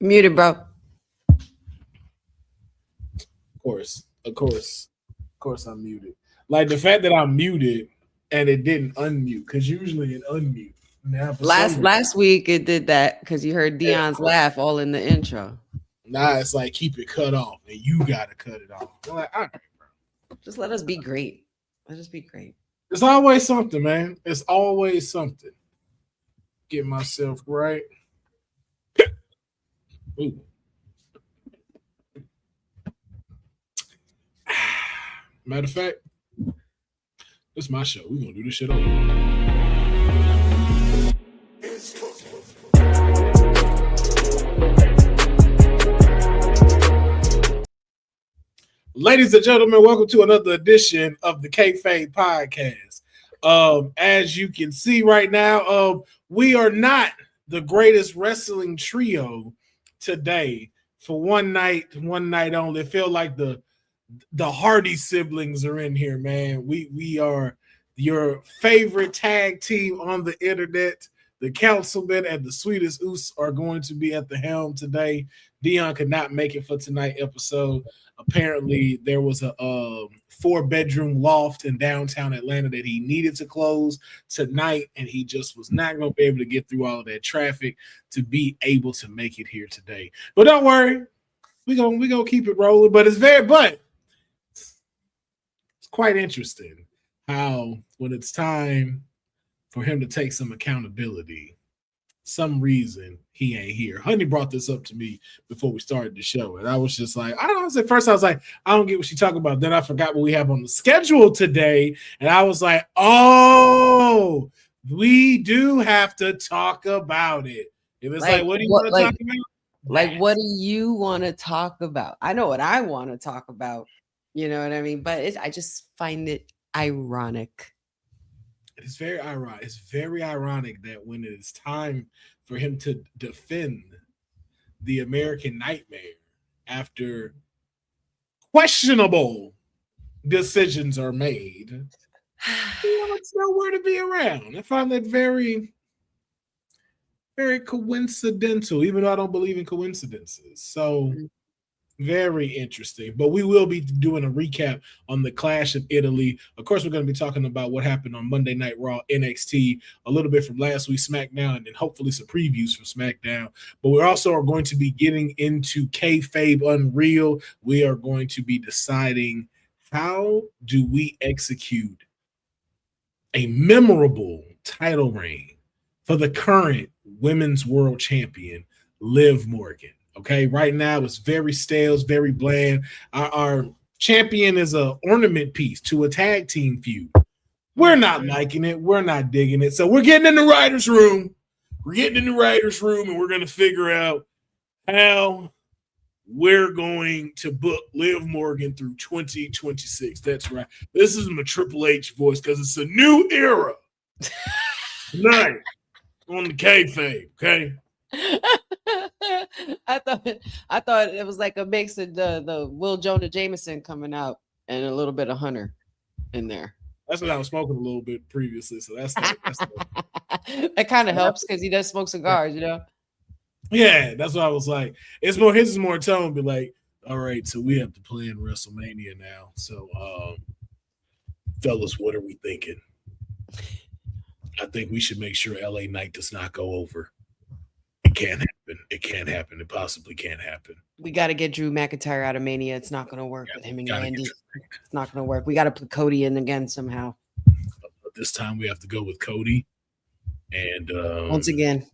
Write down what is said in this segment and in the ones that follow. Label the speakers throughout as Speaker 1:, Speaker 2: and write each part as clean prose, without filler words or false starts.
Speaker 1: Muted, bro.
Speaker 2: Of course, I'm muted. Like the fact that I'm muted and it didn't unmute, because usually it unmute. Now
Speaker 1: Last week it did that because you heard Dion's laugh all in the intro.
Speaker 2: Now it's like keep it cut off, and you gotta cut it off. I'm like, all right, bro.
Speaker 1: Just let us be great. Let us be great.
Speaker 2: It's always something, man. It's always something. Get myself right. Ooh. Matter of fact, this is my show. We're gonna do this shit over. Ladies and gentlemen, welcome to another edition of the Kayfabe Podcast. As you can see right now, we are not the greatest wrestling trio today. For one night only. It feel like the Hardy siblings are in here, man. We are your favorite tag team on the internet. The Councilman and the Sweetest Oos are going to be at the helm today. Dion could not make it for tonight's episode. Apparently, there was a 4-bedroom loft in downtown Atlanta that he needed to close tonight, and he just was not going to be able to get through all of that traffic to be able to make it here today. But don't worry, we're gonna keep it rolling. But it's quite interesting how when it's time for him to take some accountability, some reason he ain't here. Honey brought this up to me before we started the show, and I was just like, I don't know. At first, I was like, I don't get what she's talking about. Then I forgot what we have on the schedule today, and I was like, oh, we do have to talk about it. It was like what do you want to talk about?
Speaker 1: Like, what do you want to talk about? I know what I want to talk about. You know what I mean? But I just find it ironic.
Speaker 2: It's very ironic. It's very ironic that when it is time for him to defend the American Nightmare after questionable decisions are made, it's nowhere to be around. I find that very, very coincidental, even though I don't believe in coincidences. So very interesting. But we will be doing a recap on the Clash of Italy. Of course, we're going to be talking about what happened on Monday Night Raw, NXT, a little bit from last week's SmackDown, and then hopefully some previews from SmackDown. But we also are going to be getting into Kayfabe Unreal. We are going to be deciding how do we execute a memorable title reign for the current Women's World Champion, Liv Morgan. Okay, right now it's very stale, it's very bland. Our champion is an ornament piece to a tag team feud. We're not liking it. We're not digging it. So we're getting in the writer's room. We're getting in the writer's room, and we're going to figure out how we're going to book Liv Morgan through 2026. That's right. This is my Triple H voice because it's a new era. Tonight on the Kayfabe, okay?
Speaker 1: I thought it was like a mix of the Will Jonah Jameson coming out and a little bit of Hunter in there.
Speaker 2: That's what I was smoking a little bit previously, so that's
Speaker 1: that kind of helps because he does smoke cigars, you know.
Speaker 2: Yeah, that's what I was like. It's more his is more tone, be like, all right, so we have to plan WrestleMania now. So, fellas, what are we thinking? I think we should make sure LA Knight does not go over. It can't happen. It can't happen. It possibly can't happen.
Speaker 1: We got to get Drew McIntyre out of Mania. It's not going to work with him and Andy. It's not going to work. We got to put Cody in again somehow.
Speaker 2: But this time we have to go with Cody. And
Speaker 1: once again,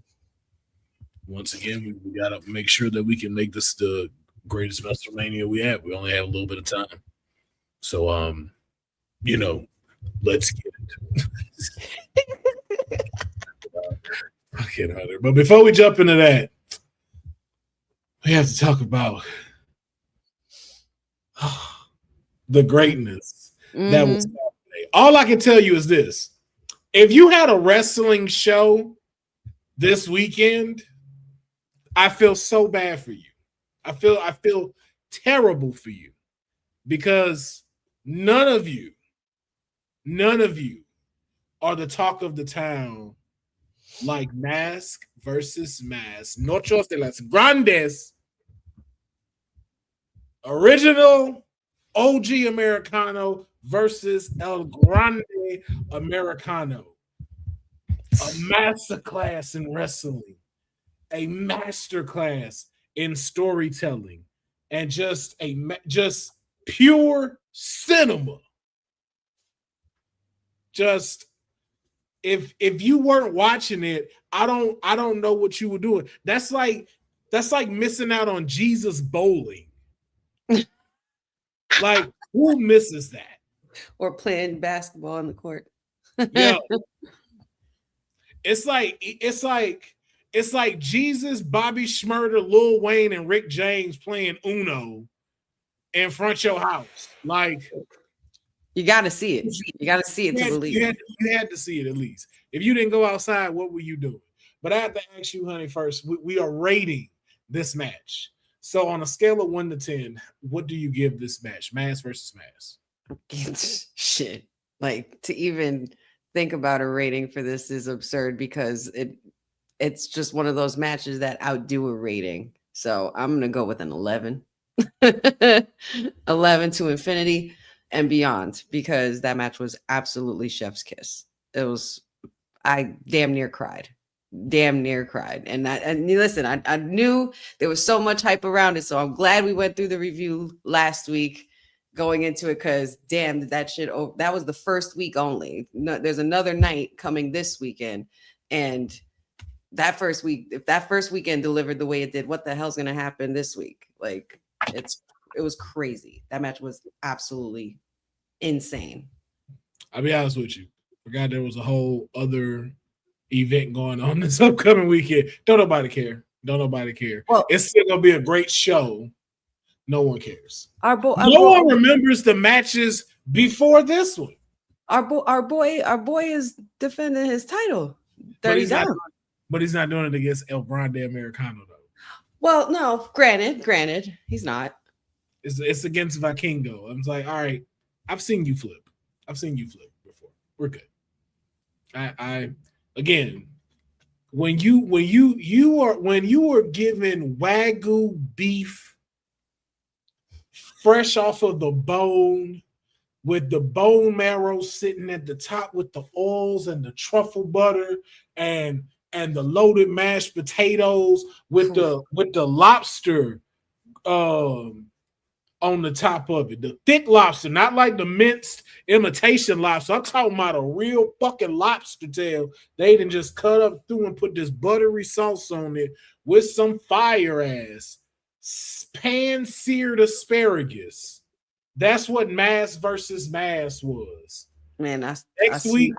Speaker 2: we got to make sure that we can make this the greatest WrestleMania we have. We only have a little bit of time. So, let's get it. Okay, Hunter. But before we jump into that, we have to talk about the greatness that was happening. All I can tell you is this. If you had a wrestling show this weekend, I feel so bad for you. I feel terrible for you because none of you are the talk of the town like mask versus mask. Noche de las Grandes. Original OG Americano versus El Grande Americano. A masterclass in wrestling, a masterclass in storytelling, and just pure cinema. Just if you weren't watching it, I don't know what you were doing. That's like missing out on Jesus bowling. Like, who misses that?
Speaker 1: Or playing basketball on the court.
Speaker 2: Yeah. It's like Jesus, Bobby Shmurda, Lil Wayne, and Rick James playing Uno in front of your house. Like,
Speaker 1: you got to see it. You got to see it to believe.
Speaker 2: You had to see it at least. If you didn't go outside, what were you doing? But I have to ask you, honey, first. We are rating this match. So on a scale of 1 to 10, what do you give this match? Mask versus mask.
Speaker 1: Shit. Like, to even think about a rating for this is absurd because it's just one of those matches that outdo a rating. So I'm going to go with an 11. 11 to infinity and beyond, because that match was absolutely chef's kiss. It was, I damn near cried. And listen, I knew there was so much hype around it. So I'm glad we went through the review last week going into it, because damn, that shit, that was the first week only. No, there's another night coming this weekend. And that first week, if that first weekend delivered the way it did, what the hell's going to happen this week? Like, it was crazy. That match was absolutely insane.
Speaker 2: I'll be honest with you. Forgot there was a whole other event going on this upcoming weekend. Don't nobody care. Well, it's still gonna be a great show. No one cares. No one remembers the matches before this one.
Speaker 1: Our boy is defending his title. 30 down.
Speaker 2: But he's not doing it against El Grande Americano though.
Speaker 1: Well, no, granted, he's not.
Speaker 2: It's against Vikingo. I'm like, all right, I've seen you flip before. We're good. I again, when you were given Wagyu beef fresh off of the bone, with the bone marrow sitting at the top with the oils and the truffle butter and the loaded mashed potatoes with the lobster on the top of it, the thick lobster, not like the minced imitation lobster. I'm talking about a real fucking lobster tail. They didn't just cut up through and put this buttery sauce on it with some fire ass pan-seared asparagus. That's what mask versus mask was.
Speaker 1: Man, next week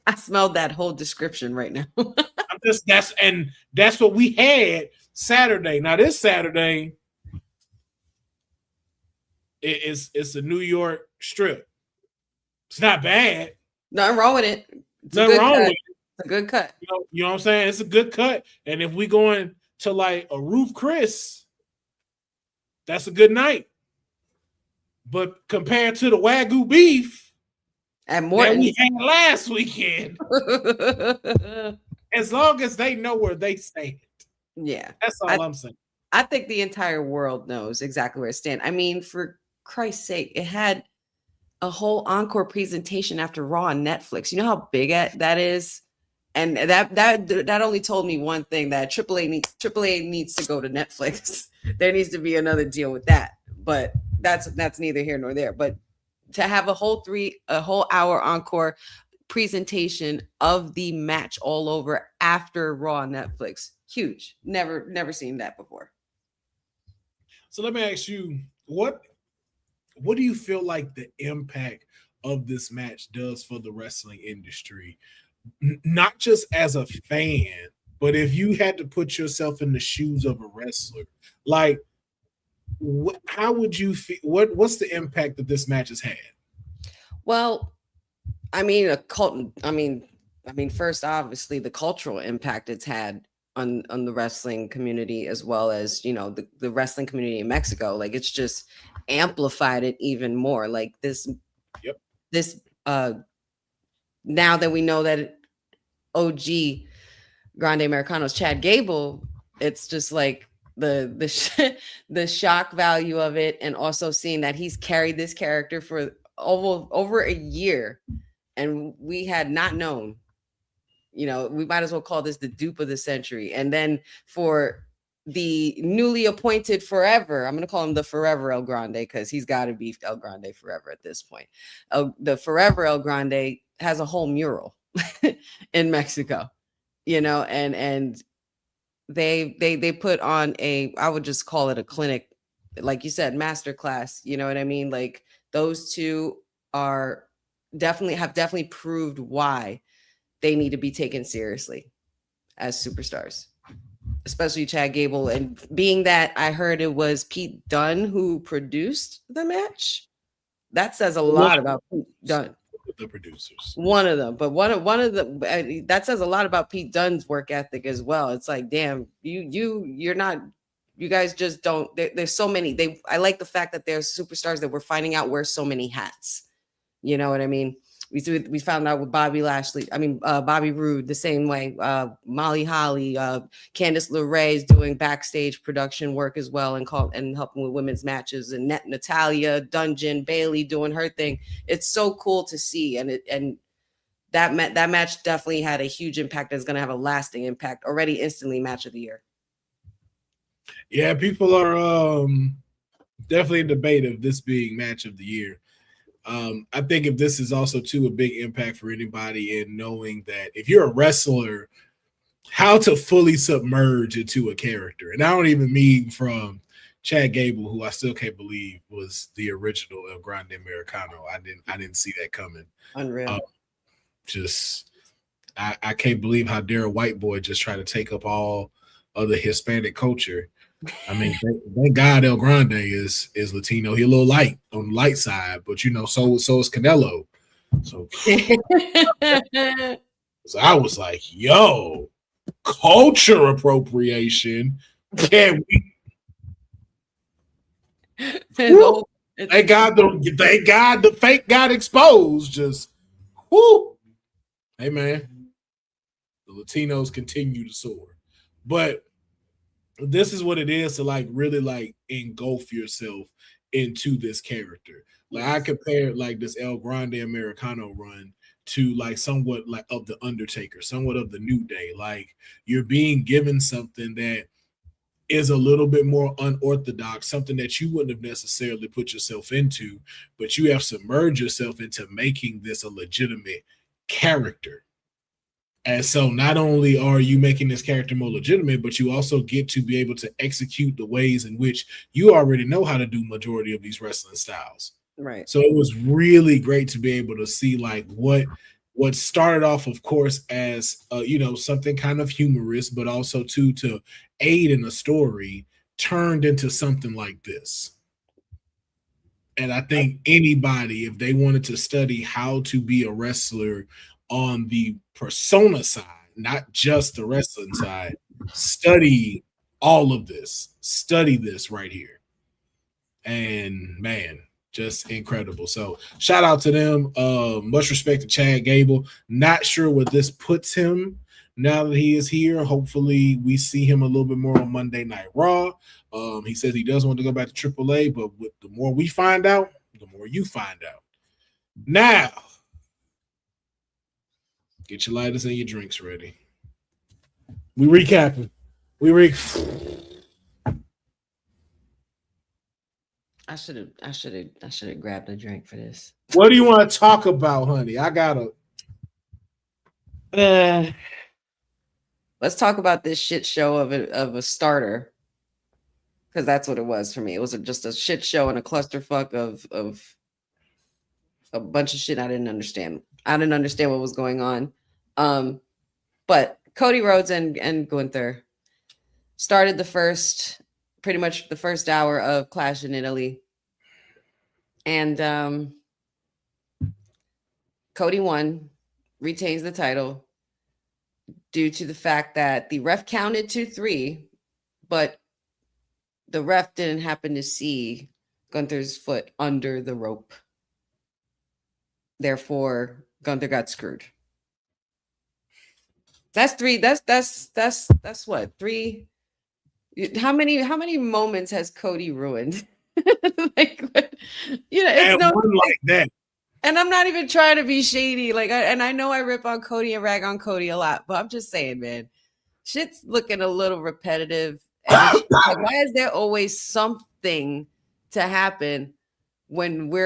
Speaker 1: I smelled that whole description right now.
Speaker 2: That's what we had Saturday. Now this Saturday, it's a New York strip. It's not bad.
Speaker 1: Nothing wrong with it. It's a good cut.
Speaker 2: You know what I'm saying? It's a good cut. And if we going to like a Roof Chris, that's a good night. But compared to the Wagyu beef
Speaker 1: and more
Speaker 2: that we had last weekend, as long as they know where they stand.
Speaker 1: Yeah.
Speaker 2: That's all I'm saying.
Speaker 1: I think the entire world knows exactly where it stands. I mean, for Christ's sake, it had a whole encore presentation after Raw on Netflix. You know how big that is? And that only told me one thing, that AAA needs to go to Netflix. There needs to be another deal with that. But that's neither here nor there. But to have a whole hour encore presentation of the match all over after Raw on Netflix, huge. Never seen that before.
Speaker 2: So let me ask you, what do you feel like the impact of this match does for the wrestling industry? Not just as a fan, but if you had to put yourself in the shoes of a wrestler, like, how would you feel? What's the impact that this match has had?
Speaker 1: Well, I mean, first, obviously, the cultural impact it's had on the wrestling community, as well as, the wrestling community in Mexico. Like, it's just amplified it even more. Like this now that we know that OG Grande Americanos Chad Gable, it's just like the shock value of it, and also seeing that he's carried this character for over a year, and we had not known. We might as well call this the dupe of the century. And then for the newly appointed forever, I'm going to call him the forever El Grande, because he's got to be El Grande forever at this point. The forever El Grande has a whole mural in Mexico, and they put on I would just call it a clinic, like you said, masterclass. You know what I mean? Like, those two have definitely proved why they need to be taken seriously as superstars, especially Chad Gable. And being that I heard it was Pete Dunne who produced the match, that says a lot about Pete Dunne.
Speaker 2: The producers,
Speaker 1: one of them, but one of the that says a lot about Pete Dunne's work ethic as well. It's like, damn, you're not, you guys just don't. There's so many. I like the fact that there's superstars that we're finding out wear so many hats. You know what I mean? We found out with Bobby Roode the same way. Molly Holly, Candice LeRae is doing backstage production work as well, and helping with women's matches, and Natalia Dungeon Bailey doing her thing. It's so cool to see, and that match definitely had a huge impact. That's going to have a lasting impact. Already instantly match of the year.
Speaker 2: Yeah, people are definitely in debate of this being match of the year. I think if this is also too a big impact for anybody in knowing that if you're a wrestler, how to fully submerge into a character. And I don't even mean from Chad Gable, who I still can't believe was the original El Grande Americano. I didn't see that coming.
Speaker 1: Unreal.
Speaker 2: I can't believe how Daryl Whiteboy just tried to take up all of the Hispanic culture. I mean, thank God El Grande is Latino. He's a little light on the light side, but so is Canelo. So I was like, yo, culture appropriation. Can we? Thank God the fake got exposed. Just whoo. Hey man, the Latinos continue to soar. But this is what it is to really engulf yourself into this character. Like, I compare this El Grande Americano run to somewhat of the Undertaker, somewhat of the New Day. Like, you're being given something that is a little bit more unorthodox, something that you wouldn't have necessarily put yourself into, but you have submerged yourself into making this a legitimate character. And so not only are you making this character more legitimate, but you also get to be able to execute the ways in which you already know how to do majority of these wrestling styles.
Speaker 1: Right.
Speaker 2: So it was really great to be able to see what started off, of course, as something kind of humorous, but also to aid in a story, turned into something like this. And I think anybody, if they wanted to study how to be a wrestler on the persona side, not just the wrestling side, study all of this. Study this right here. And man, just incredible. So shout out to them. Much respect to Chad Gable. Not sure where this puts him now that he is here. Hopefully we see him a little bit more on Monday Night Raw. He says he does want to go back to AAA, but the more we find out, the more you find out. Now, get your lighters and your drinks ready. We recapping.
Speaker 1: I should have grabbed a drink for this.
Speaker 2: What do you want to talk about, honey? I gotta.
Speaker 1: Let's talk about this shit show of a starter, because that's what it was for me. It was just a shit show and a clusterfuck of a bunch of shit I didn't understand. I didn't understand what was going on. But Cody Rhodes and Gunther started pretty much the first hour of Clash in Italy. And Cody won, retains the title due to the fact that the ref counted 2-3, but the ref didn't happen to see Gunther's foot under the rope. Therefore, Gunther got screwed. That's three. That's what 3. How many moments has Cody ruined? Like, it's
Speaker 2: And
Speaker 1: no
Speaker 2: one like that.
Speaker 1: And I'm not even trying to be shady. I know I rip on Cody and rag on Cody a lot, but I'm just saying, man, shit's looking a little repetitive. And it's like, why is there always something to happen when we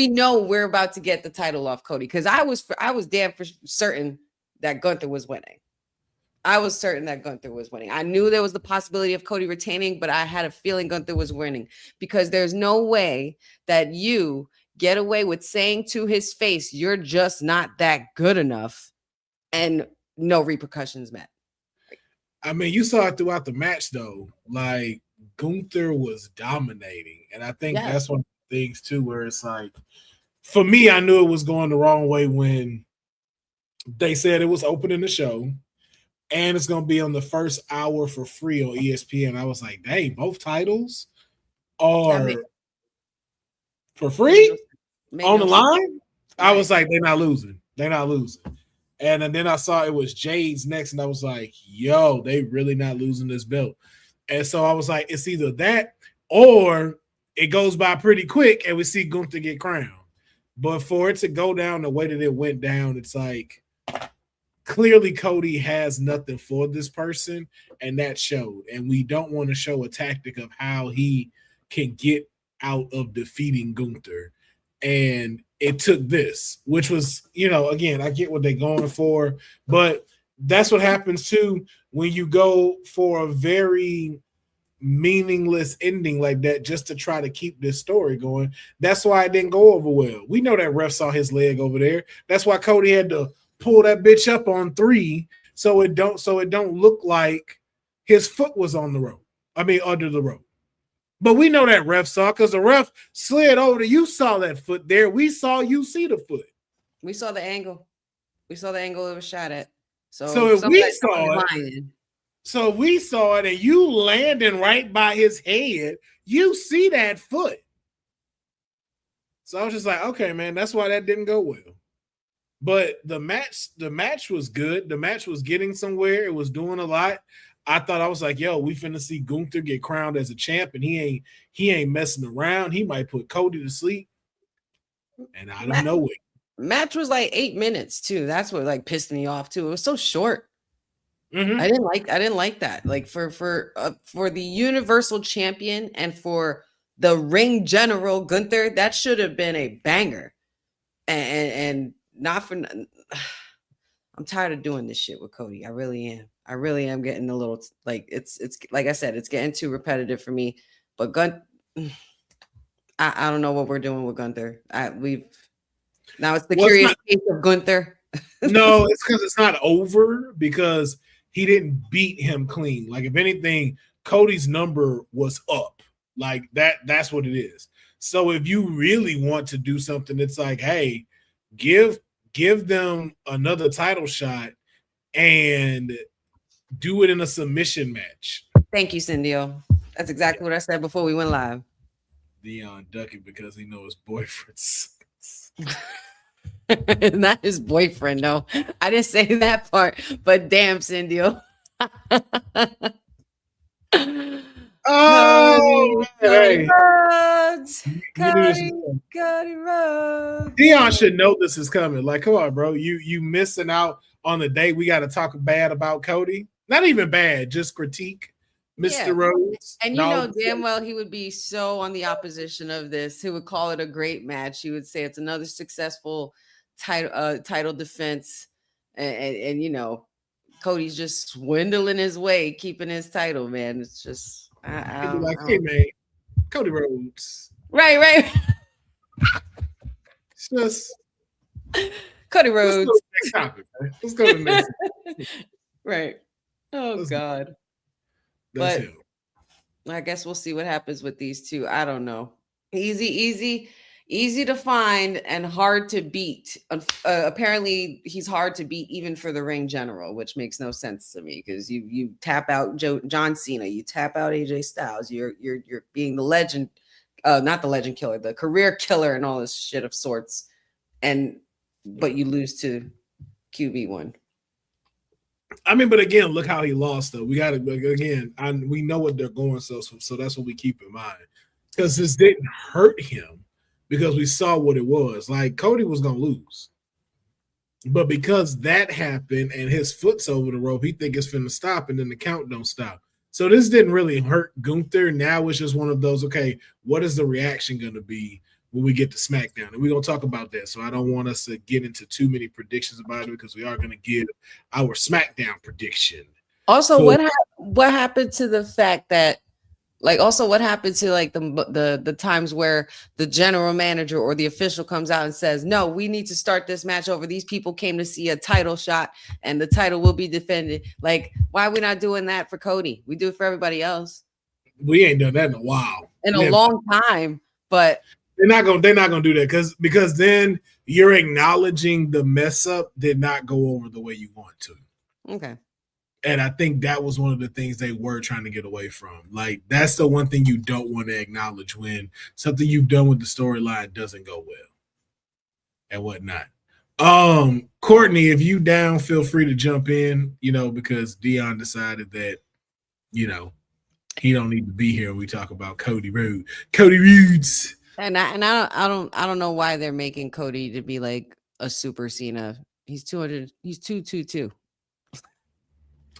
Speaker 1: know we're about to get the title off Cody? Because I was damn for certain that Gunther was winning. I was certain that Gunther was winning. I knew there was the possibility of Cody retaining, but I had a feeling Gunther was winning, because there's no way that you get away with saying to his face, you're just not that good enough, and no repercussions met.
Speaker 2: I mean, you saw it throughout the match, though. Like, Gunther was dominating. And I think that's one of the things, too, where it's like, for me, I knew it was going the wrong way when they said it was opening the show and it's going to be on the first hour for free on ESPN. I was like, dang, both titles are for free on the line? I was like, they're not losing. They're not losing. And then I saw it was Jade's next, and I was like, yo, they really not losing this belt. And so I was like, it's either that or it goes by pretty quick and we see Gunther get crowned. But for it to go down the way that it went down, it's like, clearly Cody has nothing for this person, and that showed. And we don't want to show a tactic of how he can get out of defeating Gunther. And it took this, which was, again, I get what they're going for, but that's what happens too when you go for a very meaningless ending like that just to try to keep this story going. That's why it didn't go over well. We know that ref saw his leg over there. That's why Cody had to pull that bitch up on 3 so it don't look like his foot was on the rope. I mean, under the rope. But we know that ref saw, because the ref slid over to you, saw that foot there. We saw you see the foot.
Speaker 1: We saw the angle. We saw the angle it was shot at.
Speaker 2: So if we saw it and you landing right by his head, you see that foot. So I was just like, okay, man, that's why that didn't go well. But the match was good. The match was getting somewhere. It was doing a lot. I was like, yo, we finna see Gunther get crowned as a champ, and he ain't messing around. He might put Cody to sleep. And I don't know it.
Speaker 1: Match was like 8 minutes too. That's what like pissed me off too. It was so short.
Speaker 2: Mm-hmm.
Speaker 1: I didn't like that. Like for the Universal Champion and for the ring general Gunther, that should have been a banger. And not for. I'm tired of doing this shit with Cody. I really am. I really am getting a little like it's like I said, it's getting too repetitive for me. But I don't know what we're doing with Gunther. Now it's the curious case of Gunther.
Speaker 2: No, it's because it's not over, because he didn't beat him clean. Like, if anything, Cody's number was up. Like that's what it is. So if you really want to do something, it's like, hey, give them another title shot and do it in a submission match.
Speaker 1: Thank you, Cindy-O. That's exactly what I said before we went live.
Speaker 2: Dion ducking because he knows his boyfriend sucks.
Speaker 1: Not his boyfriend, no. I didn't say that part, but damn, Cindy-O.
Speaker 2: Oh,
Speaker 1: Cody Rhodes. Cody Rhodes.
Speaker 2: Dion should know this is coming. Like, come on, bro. You missing out on the day we got to talk bad about Cody. Not even bad, just critique Mr. Rhodes.
Speaker 1: And you know damn well he would be so on the opposition of this. He would call it a great match. He would say it's another successful title defense. And you know, Cody's just swindling his way, keeping his title, man. It's just
Speaker 2: hey man, Cody Rhodes.
Speaker 1: Right.
Speaker 2: It's just
Speaker 1: Cody Rhodes.
Speaker 2: Let's go to the next topic.
Speaker 1: Right. Oh God. But I guess we'll see what happens with these two. I don't know. Easy to find and hard to beat. Apparently, he's hard to beat even for the ring general, which makes no sense to me, because you tap out John Cena, you tap out AJ Styles. You're being the legend, not the legend killer, the career killer, and all this shit of sorts. But you lose to QB1.
Speaker 2: I mean, but again, look how he lost. Though we got to again. We know what they're going, so that's what we keep in mind. Because this didn't hurt him because we saw what it was. Like Cody was gonna lose, but because that happened and his foot's over the rope, he think it's finna stop, and then the count don't stop. So this didn't really hurt Gunther. Now it's just one of those. Okay, what is the reaction gonna be when we get to SmackDown? And we're gonna talk about that. So I don't want us to get into too many predictions about it because we are gonna give our SmackDown prediction.
Speaker 1: Also, what happened to the fact that, like, also what happened to like the times where the general manager or the official comes out and says, no, we need to start this match over. These people came to see a title shot and the title will be defended. Like, why are we not doing that for Cody? We do it for everybody else.
Speaker 2: We ain't done that in a while.
Speaker 1: In a long time, but
Speaker 2: they're not gonna do that because then you're acknowledging the mess up did not go over the way you want to.
Speaker 1: Okay.
Speaker 2: And I think that was one of the things they were trying to get away from. Like, that's the one thing you don't want to acknowledge when something you've done with the storyline doesn't go well and whatnot. Courtney, if you down, feel free to jump in, because Dion decided that, he don't need to be here when we talk about Cody Rhodes.
Speaker 1: And I don't know why they're making Cody to be like a Super Cena. He's 200, he's 222.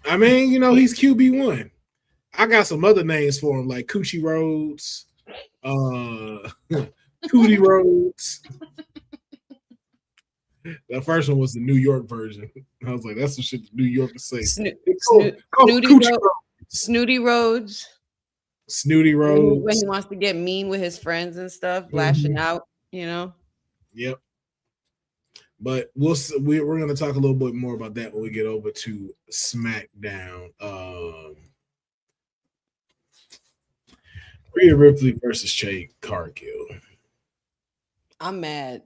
Speaker 2: I mean, he's QB1. I got some other names for him, like Coochie Rhodes, Cootie Rhodes. That first one was the New York version. I was like, that's some shit New Yorkers say.
Speaker 1: Snooty Rhodes.
Speaker 2: Snooty Rhodes.
Speaker 1: When he wants to get mean with his friends and stuff, lashing out,
Speaker 2: Yep. But we're going to talk a little bit more about that when we get over to SmackDown. Rhea Ripley versus Jade Cargill.
Speaker 1: I'm mad.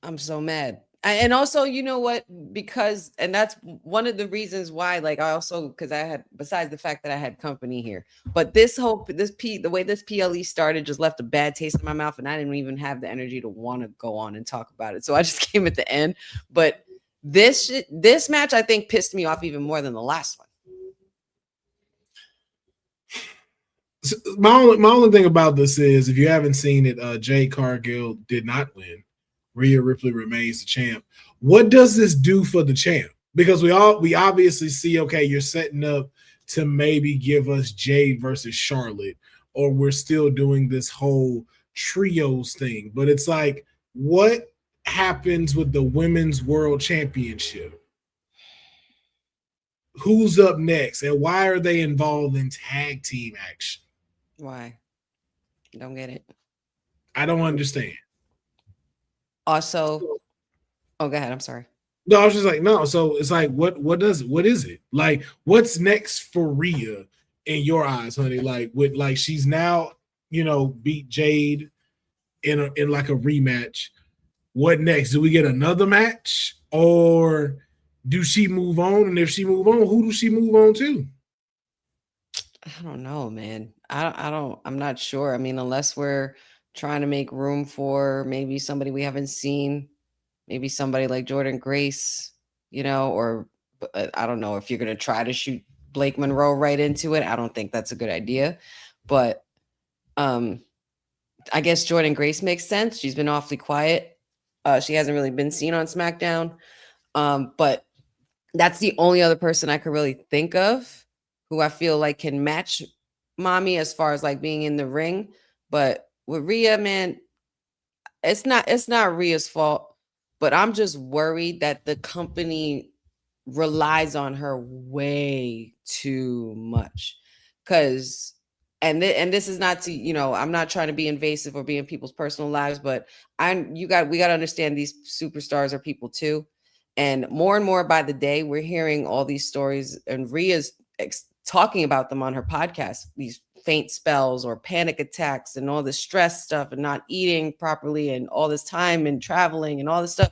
Speaker 1: I'm so mad. And also, you know what? Because, and that's one of the reasons why, like, I also, because I had, besides the fact that I had company here, but the way this PLE started just left a bad taste in my mouth, and I didn't even have the energy to want to go on and talk about it. So I just came at the end. But this match, I think, pissed me off even more than the last one.
Speaker 2: My only thing about this is, if you haven't seen it, Jade Cargill did not win. Rhea Ripley remains the champ. What does this do for the champ? Because we obviously see, okay, you're setting up to maybe give us Jade versus Charlotte, or we're still doing this whole trios thing. But it's like, what happens with the Women's World Championship? Who's up next? And why are they involved in tag team action?
Speaker 1: Why? Don't get it.
Speaker 2: I don't understand.
Speaker 1: Also, go ahead. I'm sorry.
Speaker 2: No, I was just like, no. So it's like, what is it? Like, what's next for Rhea in your eyes, honey? Like, she's now, beat Jade in like a rematch. What next? Do we get another match, or do she move on? And if she move on, who does she move on to?
Speaker 1: I don't know, man. I'm not sure. I mean, unless we're trying to make room for maybe somebody we haven't seen, maybe somebody like Jordan Grace, or I don't know if you're going to try to shoot Blake Monroe right into it. I don't think that's a good idea, but I guess Jordan Grace makes sense. She's been awfully quiet. She hasn't really been seen on SmackDown, but that's the only other person I could really think of who I feel like can match Mommy as far as like being in the ring. But with Rhea, man, it's not Rhea's fault, but I'm just worried that the company relies on her way too much. And this is not to, I'm not trying to be invasive or be in people's personal lives, but we got to understand these superstars are people too. And more by the day, we're hearing all these stories, and Rhea's talking about them on her podcast, these faint spells or panic attacks and all this stress stuff and not eating properly and all this time and traveling and all this stuff.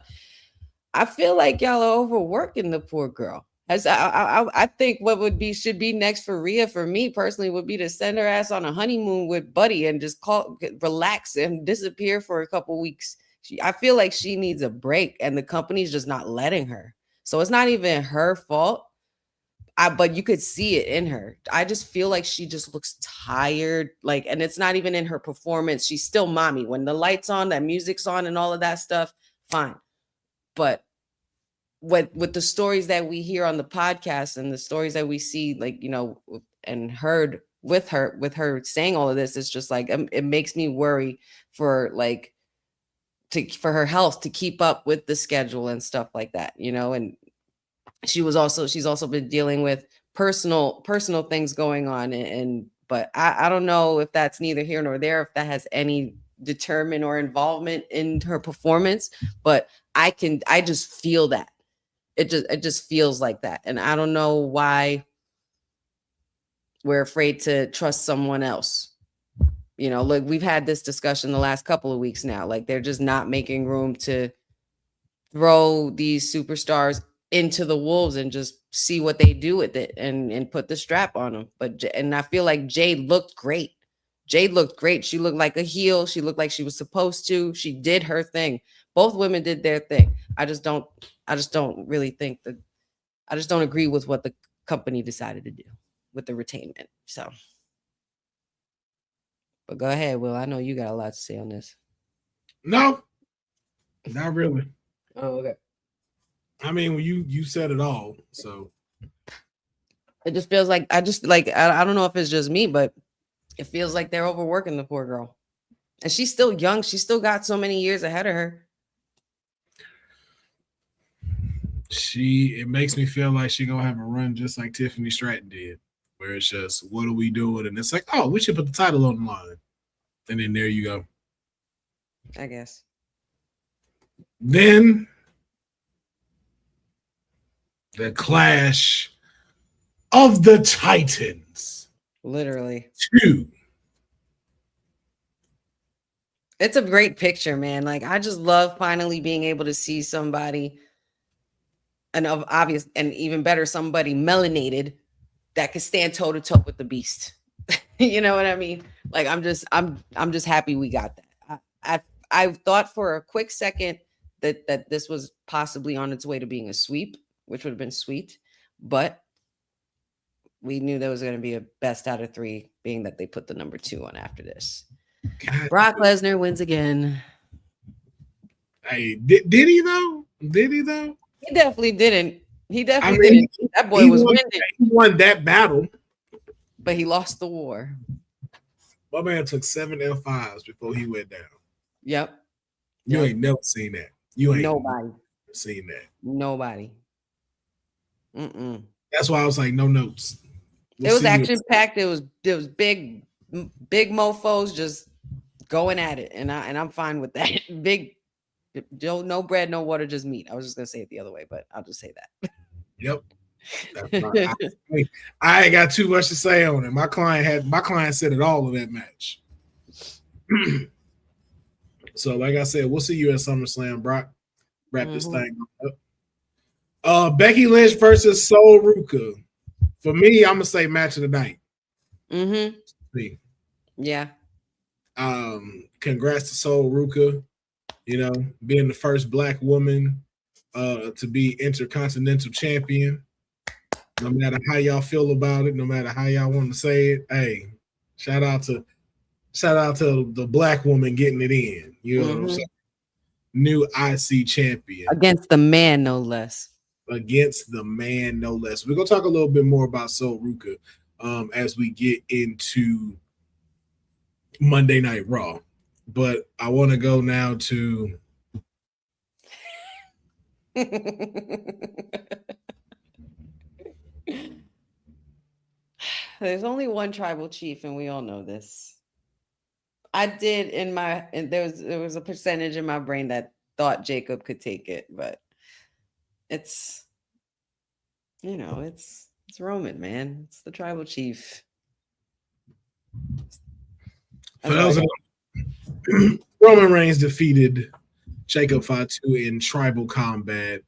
Speaker 1: I feel like y'all are overworking the poor girl. I think what should be next for Rhea, for me personally, would be to send her ass on a honeymoon with Buddy and just relax and disappear for a couple weeks. I feel like she needs a break, and the company's just not letting her. So it's not even her fault. but you could see it in her. I just feel like she just looks tired. Like, and it's not even in her performance. She's still mommy. When the lights on, that music's on and all of that stuff, fine. But with the stories that we hear on the podcast and the stories that we see, like, you know, and heard with her saying all of this, it's just like, it makes me worry for like, for her health to keep up with the schedule and stuff like that, you know. And she's also been dealing with personal things going on, and but I don't know if that's neither here nor there, if that has any determinant or involvement in her performance, but I just feel that it just feels like that. And I don't know why we're afraid to trust someone else. You know, look, we've had this discussion the last couple of weeks now. Like, they're just not making room to throw these superstars into the wolves and just see what they do with it and put the strap on them. And I feel like Jade looked great. She looked like a heel. She looked like she was supposed to. She did her thing. Both women did their thing. I just don't really think that. I just don't agree with what the company decided to do with the retainment. So. But go ahead, Will. I know you got a lot to say on this.
Speaker 2: No, not really.
Speaker 1: Oh, okay.
Speaker 2: I mean, you said it all. So
Speaker 1: it just feels like I don't know if it's just me, but it feels like they're overworking the poor girl. And she's still young. She's still got so many years ahead of her.
Speaker 2: It makes me feel like she's gonna have a run just like Tiffany Stratton did, where it's just, what are we doing? And it's like, oh, we should put the title on the line. And then there you go.
Speaker 1: I guess.
Speaker 2: Then the clash of the Titans.
Speaker 1: Literally.
Speaker 2: 2.
Speaker 1: It's a great picture, man. Like, I just love finally being able to see somebody, and obvious, and even better, somebody melanated that could stand toe to toe with the beast. You know what I mean? Like, I'm just happy we got that. I thought for a quick second that this was possibly on its way to being a sweep, which would have been sweet, but we knew there was going to be a best out of 3, being that they put the number 2 on after this. God. Brock Lesnar wins again.
Speaker 2: Hey, did he though? Did he though?
Speaker 1: He definitely didn't. Didn't. That boy was winded.
Speaker 2: He won that battle,
Speaker 1: but he lost the war.
Speaker 2: My man took 7 F5s before he went down.
Speaker 1: Yep.
Speaker 2: You ain't never seen that. You ain't
Speaker 1: nobody
Speaker 2: seen that.
Speaker 1: Nobody. Mm-mm.
Speaker 2: That's why I was like, no notes.
Speaker 1: It was action packed. It was big mofos just going at it, and I'm fine with that. Big, no bread, no water, just meat. I was just gonna say it the other way, but I'll just say that.
Speaker 2: Yep. I ain't got too much to say on it. My client said it all of that match. So, like I said, we'll see you at SummerSlam, Brock. Wrap this thing up. Becky Lynch versus Sol Ruca. For me, I'm gonna say match of the night. See.
Speaker 1: Yeah.
Speaker 2: Congrats to Sol Ruca. You know, being the first Black woman to be Intercontinental champion. No matter how y'all feel about it, no matter how y'all want to say it, hey, shout out to the Black woman getting it in. You know what I'm saying? New IC champion.
Speaker 1: Against the man, no less.
Speaker 2: Against the man, no less. We're gonna talk a little bit more about Sol Ruca as we get into Monday Night Raw. But I want to go now to
Speaker 1: there's only one tribal chief, and we all know this. I did there was a percentage in my brain that thought Jacob could take it, but it's Roman, man. It's the tribal chief.
Speaker 2: Roman Reigns defeated Jacob Fatu in tribal combat,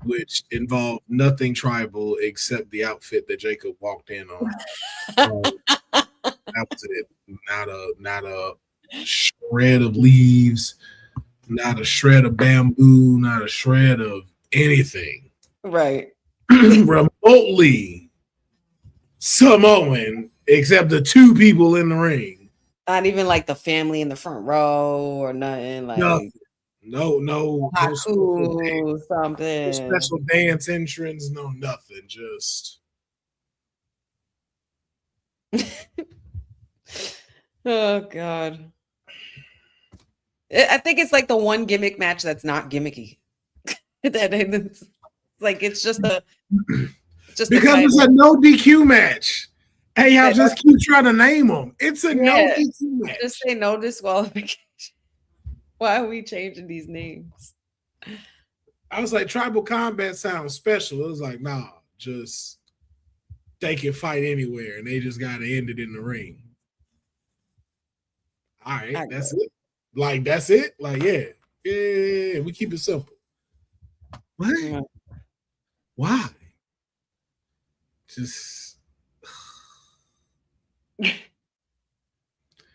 Speaker 2: which involved nothing tribal except the outfit that Jacob walked in on. That was it. Not a shred of leaves, not a shred of bamboo, not a shred of anything.
Speaker 1: Right.
Speaker 2: Remotely Samoan, except the two people in the ring.
Speaker 1: Not even like the family in the front row or nothing like
Speaker 2: no
Speaker 1: Haku, something.
Speaker 2: special dance entrance, no nothing. Just
Speaker 1: oh god. I think it's like the one gimmick match that's not gimmicky. It's like it's just because
Speaker 2: it's a no DQ match. Hey, y'all just keep trying to name them. It's a no DQ match.
Speaker 1: Just say no disqualification. Why are we changing these names?
Speaker 2: I was like, Tribal Combat sounds special. It was like, nah, just they can fight anywhere, and they just got to end it in the ring. All right, that's it. Like, that's it? Like, yeah, we keep it simple. What? Yeah. Why? Just...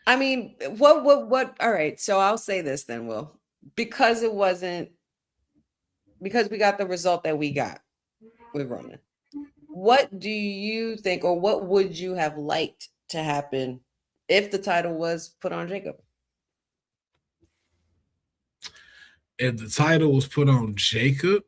Speaker 1: I mean, what? All right, so I'll say this then, Will. Because we got the result that we got with Roman. What do you think, or what would you have liked to happen if the title was put on Jacob?
Speaker 2: If the title was put on Jacob,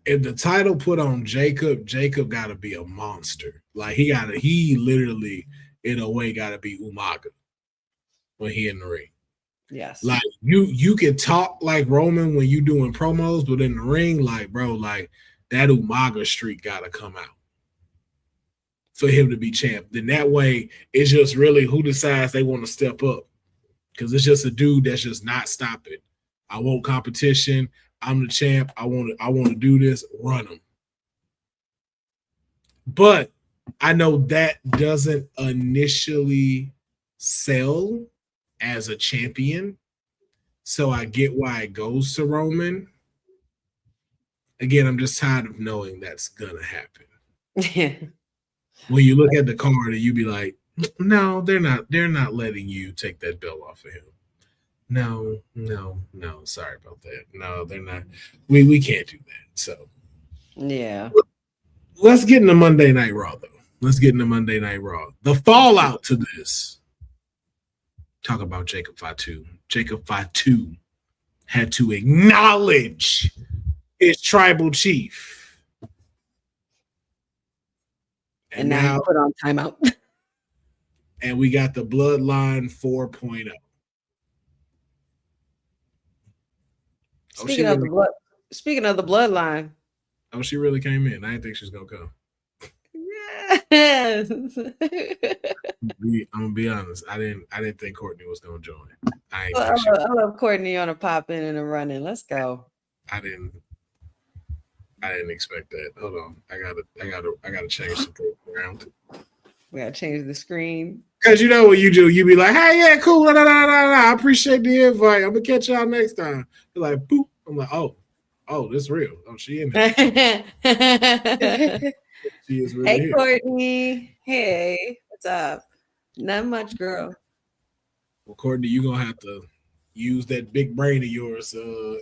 Speaker 2: if the title put on Jacob got to be a monster. Like he literally in a way got to be Umaga when he in the ring.
Speaker 1: Yes.
Speaker 2: Like you can talk like Roman when you doing promos, but in the ring, like bro, like that Umaga streak got to come out for him to be champ. Then that way, it's just really who decides they want to step up. Because it's just a dude that's just not stopping. I want competition. I'm the champ. I want to do this. Run him. But I know that doesn't initially sell as a champion. So I get why it goes to Roman. Again, I'm just tired of knowing that's going to happen. When you look at the card and you be like, no, they're not letting you take that belt off of him. No, sorry about that. No, they're not. We can't do that. So
Speaker 1: yeah.
Speaker 2: Let's get into Monday Night Raw, though. Let's get into Monday Night Raw. The fallout to this. Talk about Jacob Fatu. Jacob Fatu had to acknowledge his tribal chief.
Speaker 1: And now put on timeout.
Speaker 2: And we got the Bloodline 4.0.
Speaker 1: Speaking of the Bloodline.
Speaker 2: Oh, she really came in. I didn't think she was gonna come.
Speaker 1: Yes.
Speaker 2: I'm gonna be honest. I didn't think Courtney was gonna join. I
Speaker 1: love Courtney on a pop in and a running. Let's go.
Speaker 2: I didn't expect that. Hold on. I gotta change some things around.
Speaker 1: We gotta change the screen.
Speaker 2: Cause you know what you do. You be like, hey, yeah, cool. I appreciate the invite. I'm gonna catch y'all next time. You're like, boop. I'm like, oh, this real. Oh, she in there. She is really
Speaker 1: here. Courtney. Hey, what's up? Not much, girl.
Speaker 2: Well, Courtney, you're gonna have to use that big brain of yours,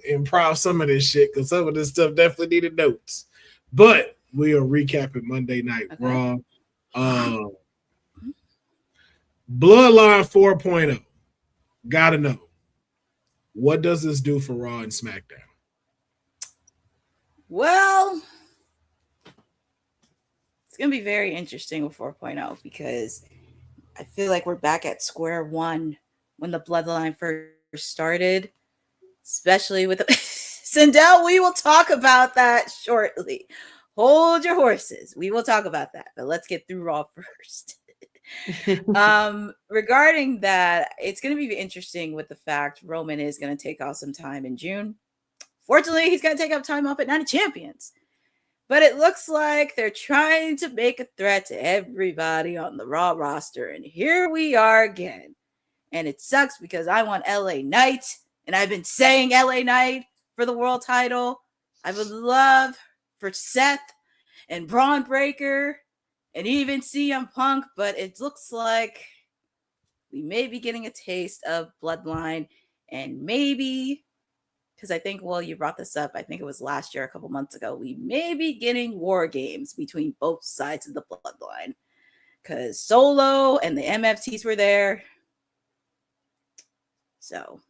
Speaker 2: improv some of this shit, because some of this stuff definitely needed notes. But we are recapping Monday Night Raw. Bloodline 4.0. Gotta know. What does this do for Raw and SmackDown?
Speaker 3: Well, it's going to be very interesting with 4.0 because I feel like we're back at square one when the Bloodline first started, especially with the Sindel. We will talk about that shortly. Hold your horses. We will talk about that, but let's get through Raw first. Regarding that, it's going to be interesting with the fact Roman is going to take off some time in June. Fortunately, he's going to take up time off at Night of Champions. But it looks like they're trying to make a threat to everybody on the Raw roster. And here we are again. And it sucks because I want LA Knight. And I've been saying LA Knight for the world title. I would love for Seth and Braun Breaker and even CM Punk. But it looks like we may be getting a taste of Bloodline. And maybe because I think, well, you brought this up. I think it was last year, a couple months ago. We may be getting war games between both sides of the bloodline because Solo and the MFTs were there. So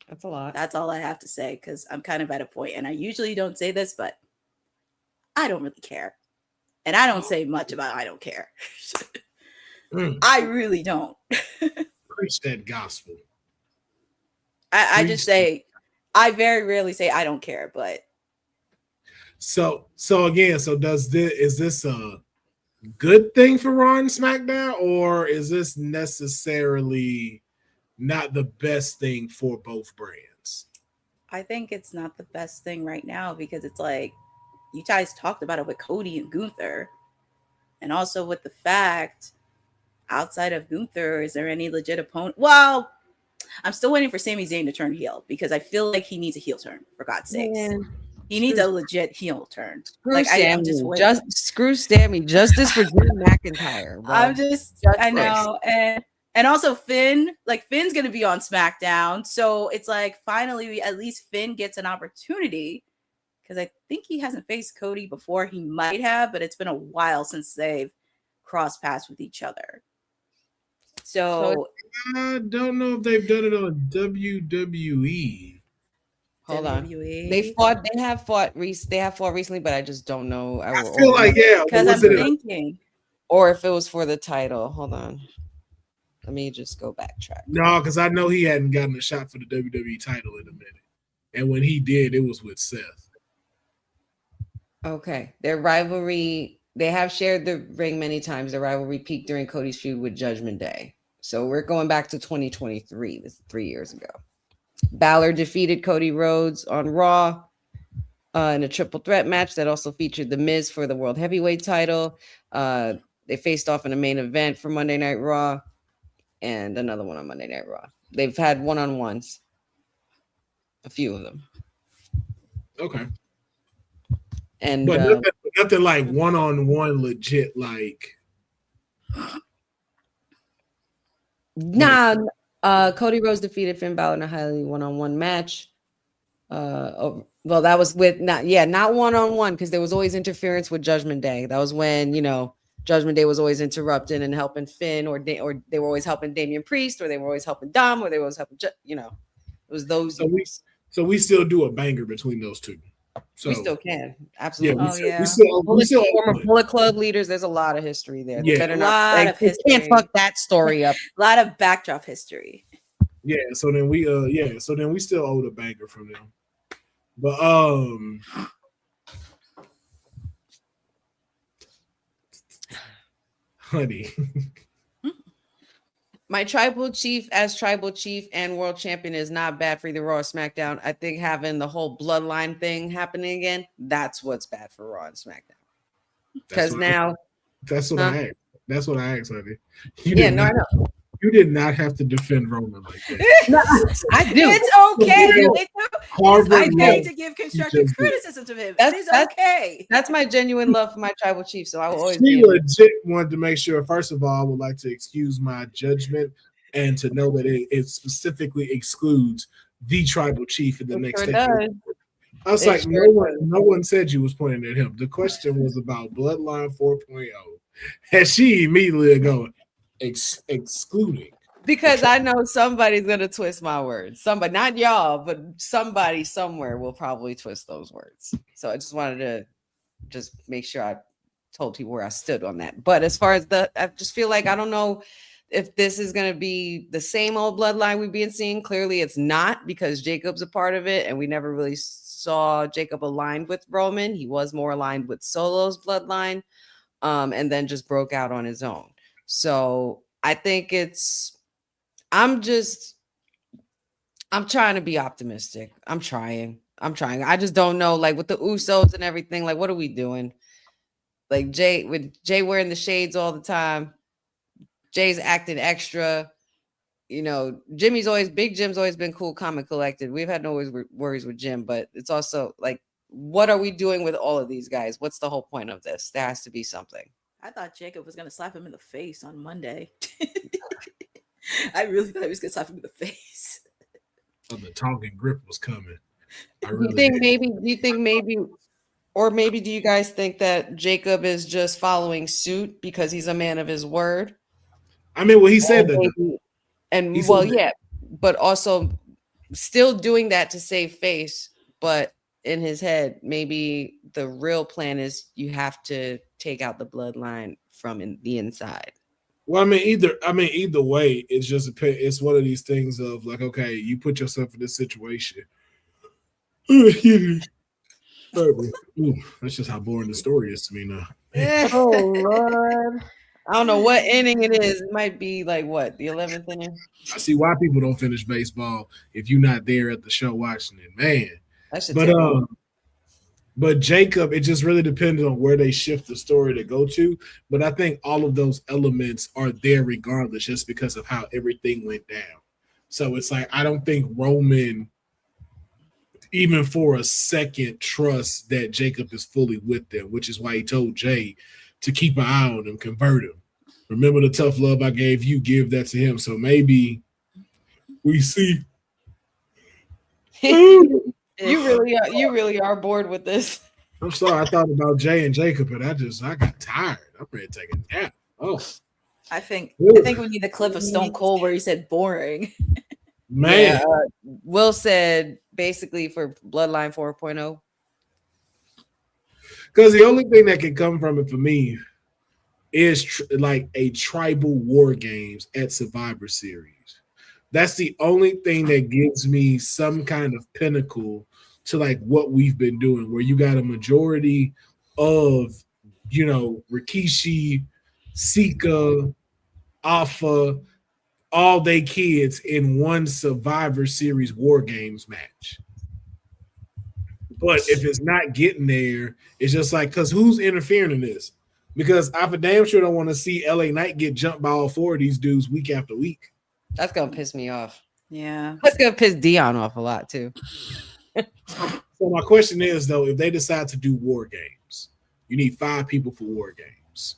Speaker 1: That's a lot.
Speaker 3: that's all I have to say because I'm kind of at a point, and I usually don't say this, but I don't really care. And I don't say much about I don't care. I really don't.
Speaker 2: Preach that gospel.
Speaker 3: I just say, I very rarely say I don't care, but.
Speaker 2: So is this a good thing for Raw and SmackDown, or is this necessarily not the best thing for both brands?
Speaker 3: I think it's not the best thing right now because it's like, you guys talked about it with Cody and Gunther. And also with the fact, outside of Gunther, is there any legit opponent? Well, I'm still waiting for Sami Zayn to turn heel because I feel like he needs a heel turn, for God's sakes. Man. He needs a legit heel turn.
Speaker 1: Screw Sammy. Screw Sammy. Justice for Drew McIntyre. Bro.
Speaker 3: I know. And also Finn, like Finn's going to be on SmackDown. So it's like, finally, at least Finn gets an opportunity because I think he hasn't faced Cody before. He might have, but it's been a while since they've crossed paths with each other. So
Speaker 2: I don't know if they've done it on WWE.
Speaker 1: Hold on. They have fought recently, but I just don't know.
Speaker 2: I feel like, yeah.
Speaker 3: Because I'm thinking.
Speaker 1: Or if it was for the title. Hold on. Let me just go backtrack.
Speaker 2: No, because I know he hadn't gotten a shot for the WWE title in a minute. And when he did, it was with Seth.
Speaker 1: Okay. Their rivalry, they have shared the ring many times. Their rivalry peaked during Cody's feud with Judgment Day. So we're going back to 2023. This is 3 years ago. Balor defeated Cody Rhodes on Raw in a triple threat match that also featured The Miz for the World Heavyweight title. They faced off in a main event for Monday Night Raw and another one on Monday Night Raw. They've had one-on-ones, a few of them.
Speaker 2: Okay.
Speaker 1: And
Speaker 2: but nothing like one-on-one legit, like.
Speaker 1: Nah. Cody Rhodes defeated Finn Balor in a highly one-on-one match. Well, that was with not one-on-one because there was always interference with Judgment Day. That was when Judgment Day was always interrupting and helping Finn, or they were always helping Damian Priest, or they were always helping Dom, or they were always helping. It was those.
Speaker 2: So we still do a banger between those two. So
Speaker 1: we still can, absolutely.
Speaker 2: We still
Speaker 1: former Bullet Club leaders. There's a lot of history there.
Speaker 2: Yeah,
Speaker 1: better not. Of history. Can't fuck that story up.
Speaker 3: A lot of backdrop history.
Speaker 2: Yeah. So then we we still owe the banger from them. But honey.
Speaker 1: My tribal chief and world champion is not bad for either Raw or SmackDown. I think having the whole bloodline thing happening again, that's what's bad for Raw and SmackDown. Because now
Speaker 2: that's what I asked. That's what I asked, honey.
Speaker 1: I know.
Speaker 2: You did not have to defend Roman like that.
Speaker 1: No, I do.
Speaker 3: It's okay. It's okay to give constructive criticism to him. It's okay.
Speaker 1: That's my genuine love for my tribal chief. So I will always.
Speaker 2: She legit wanted to make sure. First of all, I would like to excuse my judgment and to know that it specifically excludes the tribal chief in the next stage. I was like, no one said you was pointing at him. The question was about Bloodline 4.0, and she immediately go. Excluding,
Speaker 1: because I know somebody's gonna twist my words. Somebody, not y'all, but somebody somewhere will probably twist those words. So I just wanted to make sure I told people where I stood on that. But as far as I just feel like I don't know if this is gonna be the same old bloodline we've been seeing. Clearly, it's not because Jacob's a part of it, and we never really saw Jacob aligned with Roman. He was more aligned with Solo's bloodline, and then just broke out on his own. So I think I'm trying to be optimistic. I'm trying. I just don't know, like with the Usos and everything, like what are we doing? Like Jay wearing the shades all the time. Jay's acting extra. Big Jim's always been cool, calm, and collected. We've had no worries with Jim, but it's also like, what are we doing with all of these guys? What's the whole point of this? There has to be something.
Speaker 3: I thought Jacob was going to slap him in the face on Monday. I really thought he was going to slap him in the face.
Speaker 2: Oh, the Tongan grip was coming. Do
Speaker 1: you think maybe, or maybe do you guys think that Jacob is just following suit because he's a man of his word?
Speaker 2: I mean, well, he said that.
Speaker 1: Yeah, but also still doing that to save face, but in his head, maybe the real plan is you have to take out the bloodline from the inside.
Speaker 2: Well, I mean, either way, it's one of these things of like, okay, you put yourself in this situation. That's just how boring the story is to me now.
Speaker 1: Oh Lord. I don't know what inning it is. It might be like what, the 11th inning? I
Speaker 2: see why people don't finish baseball if you're not there at the show watching it, man. But Jacob, it just really depends on where they shift the story to go to. But I think all of those elements are there regardless, just because of how everything went down. So it's like, I don't think Roman, even for a second, trusts that Jacob is fully with them, which is why he told Jay to keep an eye on him, convert him. Remember the tough love I gave you, give that to him. So maybe we see.
Speaker 1: You really are bored with this.
Speaker 2: I'm sorry. I thought about Jay and Jacob, and I got tired. I'm ready to take a nap. Oh,
Speaker 3: I think we need the clip of Stone Cold where he said boring.
Speaker 2: Man,
Speaker 1: Will said basically for Bloodline 4.0.
Speaker 2: Because the only thing that can come from it for me is like a tribal war games at Survivor Series. That's the only thing that gives me some kind of pinnacle to like what we've been doing, where you got a majority of, Rikishi, Sika, Alpha, all they kids in one Survivor Series War Games match. But if it's not getting there, it's just like, because who's interfering in this? Because I for damn sure don't want to see LA Knight get jumped by all four of these dudes week after week.
Speaker 1: That's going to piss me off.
Speaker 3: Yeah.
Speaker 1: That's going to piss Dion off a lot, too.
Speaker 2: So my question is, though, if they decide to do War Games, you need 5 people for War Games.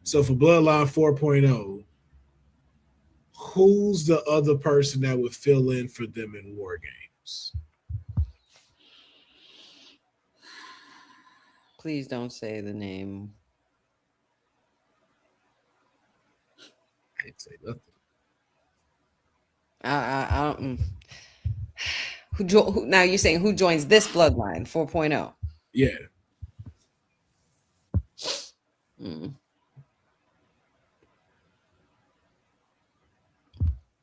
Speaker 2: So for Bloodline 4.0, who's the other person that would fill in for them in War Games?
Speaker 1: Please don't say the name.
Speaker 2: I didn't say nothing.
Speaker 1: Now you're saying who joins this Bloodline 4.0?
Speaker 2: Yeah.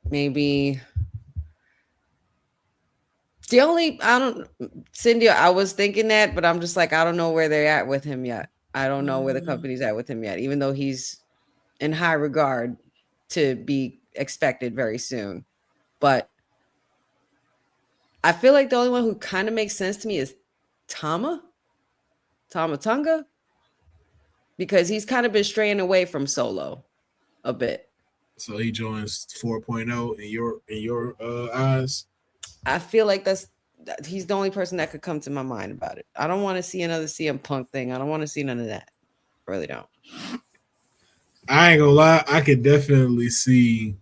Speaker 1: Maybe Cindy, I was thinking that, but I'm just like, I don't know where they're at with him yet. I don't know where the company's at with him yet, even though he's in high regard to be expected very soon. But I feel like the only one who kind of makes sense to me is Tama Tonga, because he's kind of been straying away from Solo a bit.
Speaker 2: So he joins 4.0 in your eyes.
Speaker 1: I feel like he's the only person that could come to my mind about it. I don't want to see another CM Punk thing. I don't want to see none of that. I really don't.
Speaker 2: I ain't gonna lie. I could definitely see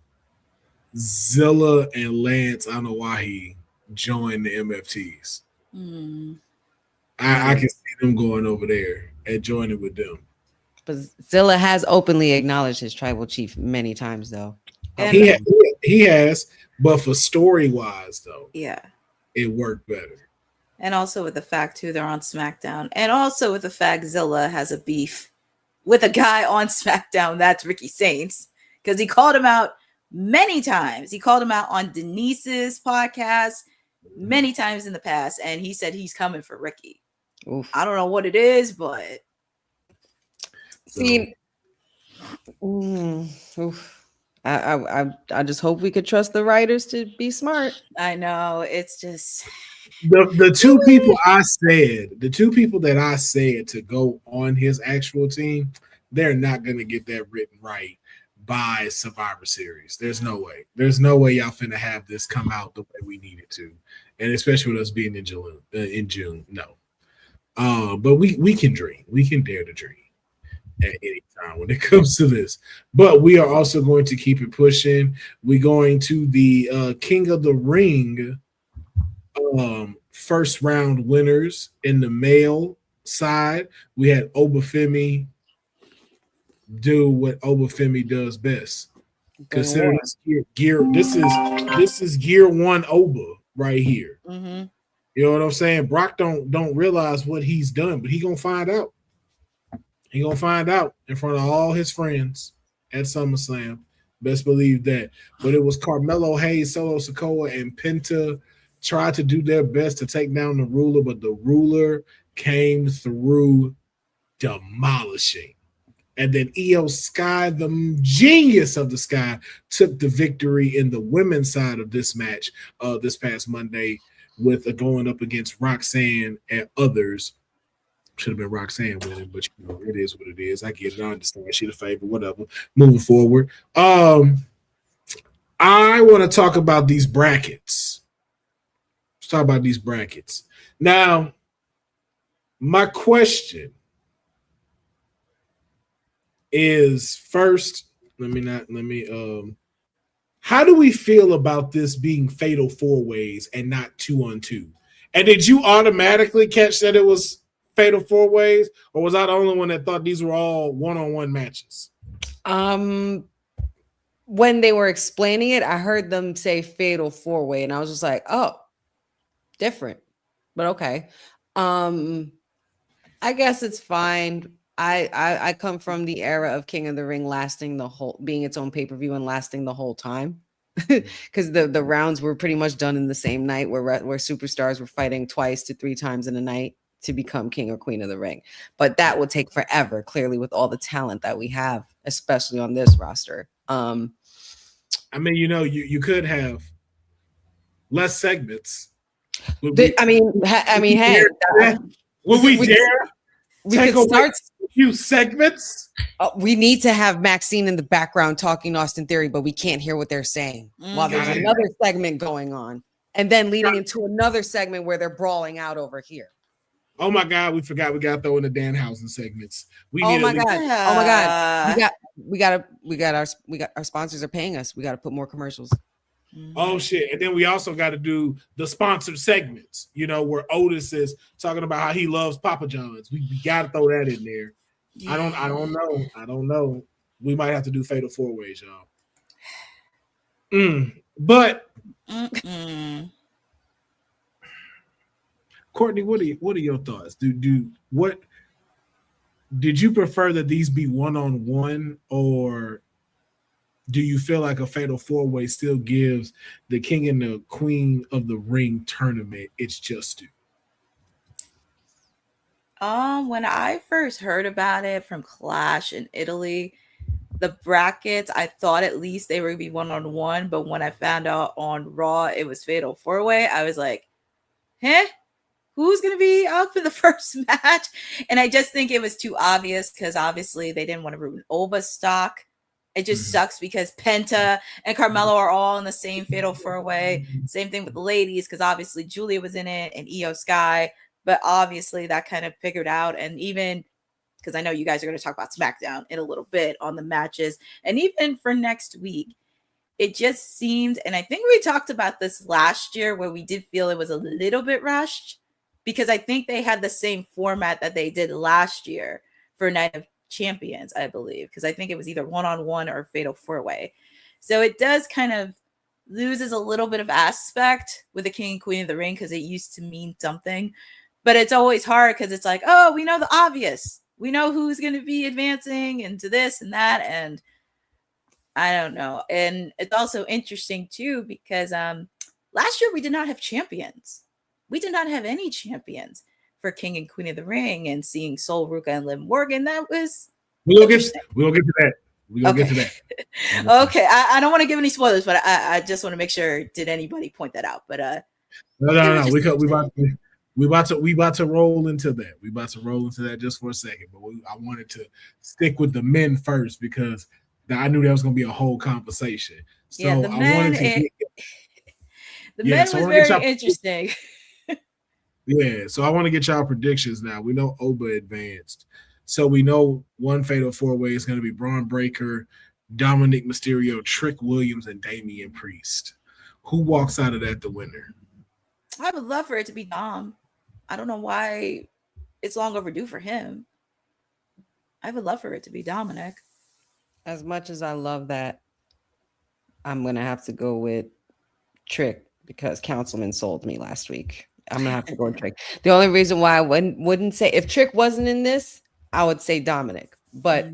Speaker 2: Zilla and Lance Anoa'i join the MFTs. I can see them going over there and joining with them.
Speaker 1: But Zilla has openly acknowledged his tribal chief many times, though.
Speaker 2: He has, but for story-wise, though,
Speaker 3: yeah,
Speaker 2: it worked better.
Speaker 3: And also with the fact, too, they're on SmackDown. And also with the fact Zilla has a beef with a guy on SmackDown, that's Ricky Saints, because he called him out many times. He called him out on Denise's podcast many times in the past, and he said he's coming for Ricky.
Speaker 1: Oof.
Speaker 3: I don't know what it is, but...
Speaker 1: See, I just hope we could trust the writers to be smart.
Speaker 3: I know, it's just...
Speaker 2: The two people that I said to go on his actual team, they're not going to get that written right by Survivor Series. There's no way. There's no way y'all finna have this come out the way we need it to, and especially with us being in June. No, but we can dream. We can dare to dream at any time when it comes to this. But we are also going to keep it pushing. We're going to the King of the Ring first round winners in the male side. We had Femi do what Femi does best. Consider this gear. This is gear one Oba right here.
Speaker 3: Mm-hmm.
Speaker 2: You know what I'm saying? Brock don't realize what he's done, but he gonna find out. He gonna find out in front of all his friends at SummerSlam. Best believe that. But it was Carmelo Hayes, Solo Sikoa, and Penta tried to do their best to take down the ruler, but the ruler came through demolishing. And then Io Sky, the genius of the Sky, took the victory in the women's side of this match this past Monday with going up against Roxanne and others. Should have been Roxanne winning, but you know, it is what it is. I get it. I understand. She the favorite, whatever. Moving forward. I want to talk about these brackets. Let's talk about these brackets. Now, my question is first, how do we feel about this being fatal 4-ways and not 2-on-2? And did you automatically catch that it was fatal 4-ways, or was I the only one that thought these were all 1-on-1 matches?
Speaker 1: When they were explaining it, I heard them say fatal 4-way, and I was just like, oh, different, but okay. I guess it's fine. I come from the era of King of the Ring being its own pay-per-view and lasting the whole time, because the rounds were pretty much done in the same night, where superstars were fighting 2 to 3 times in a night to become king or queen of the ring. But that would take forever, clearly, with all the talent that we have, especially on this roster.
Speaker 2: I mean, you know, you could have less segments.
Speaker 1: Hey,
Speaker 2: would we dare?
Speaker 1: We could start
Speaker 2: a few segments.
Speaker 1: We need to have Maxine in the background talking Austin Theory, but we can't hear what they're saying while there's another segment going on, and then leading into another segment where th're brawling out over here.
Speaker 2: Oh my God, we forgot. We got to throw in the Danhausen segments.
Speaker 1: Oh my God. We got our sponsors are paying us. We got to put more commercials.
Speaker 2: Oh shit. And then we also got to do the sponsored segments, you know, where Otis is talking about how he loves Papa John's. We got to throw that in there. Yeah. I don't know. We might have to do fatal 4-ways, y'all. But Courtney, what are your thoughts? Did you prefer that these be 1-on-1, or do you feel like a fatal 4-way still gives the king and the queen of the ring tournament its just due?
Speaker 3: When I first heard about it from Clash in Italy, the brackets, I thought at least they were going to be 1-on-1, but when I found out on Raw it was fatal 4-way, I was like, who's going to be up for the first match? And I just think it was too obvious, because obviously they didn't want to ruin Oba's stock. It just sucks because Penta and Carmelo are all in the same fatal 4-way. Same thing with the ladies, because obviously Julia was in it and Io Sky, but obviously that kind of figured out. And even because I know you guys are going to talk about SmackDown in a little bit on the matches, and even for next week, it just seemed, and I think we talked about this last year where we did feel it was a little bit rushed, because I think they had the same format that they did last year for Night of Champions, I believe, because I think it was either 1-on-1 or fatal 4-way. So it does kind of loses a little bit of aspect with the king and queen of the ring, because it used to mean something, but it's always hard because it's like, oh, we know the obvious, we know who's going to be advancing into this and that, and I don't know. And it's also interesting too, because last year we did not have champions. We did not have any champions for King and Queen of the Ring, and seeing Sol, Ruca, and Liv Morgan, that was
Speaker 2: we'll get to that. Get to that.
Speaker 3: Okay, I don't want to give any spoilers, but I just want to make sure. Did anybody point that out? But
Speaker 2: no. We about to roll into that. We about to roll into that just for a second. But I wanted to stick with the men first, because I knew that was going to be a whole conversation. So
Speaker 3: yeah, the men was very interesting.
Speaker 2: Yeah, so I want to get y'all predictions now. We know Oba advanced. So we know one fatal 4-way is going to be Braun Breaker, Dominic Mysterio, Trick Williams, and Damian Priest. Who walks out of that the winner?
Speaker 3: I would love for it to be Dom. I don't know why it's long overdue for him. I would love for it to be Dominic.
Speaker 1: As much as I love that, I'm gonna have to go with Trick because Councilman sold me last week. I'm gonna have to go with Trick. The only reason why I wouldn't say if Trick wasn't in this, I would say Dominic. But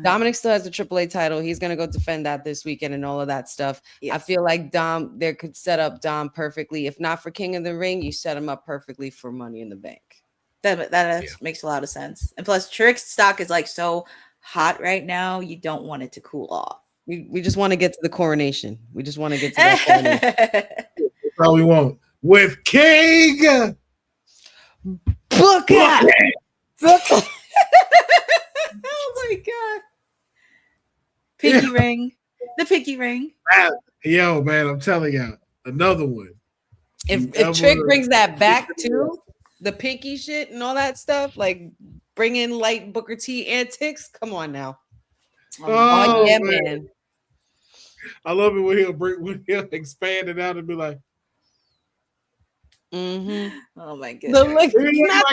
Speaker 1: Dominic still has the AAA title. He's gonna go defend that this weekend and all of that stuff. Yes. I feel like Dom, there could set up Dom perfectly. If not for King of the Ring, you set him up perfectly for Money in the Bank.
Speaker 3: That makes a lot of sense. And plus, Trick's stock is like so hot right now. You don't want it to cool off.
Speaker 1: We just want to get to the coronation. We just want to get to that coronation.
Speaker 2: That's all we want. With King
Speaker 3: Booker. Oh my god. Pinky ring. The pinky ring.
Speaker 2: Yo, man, I'm telling y'all. Another one.
Speaker 1: If Trick brings that back too, the pinky shit and all that stuff, like bring in light Booker T antics. Come on now.
Speaker 2: Oh yeah, man. I love it when he'll expand it out and be like,
Speaker 3: oh my goodness.
Speaker 2: Like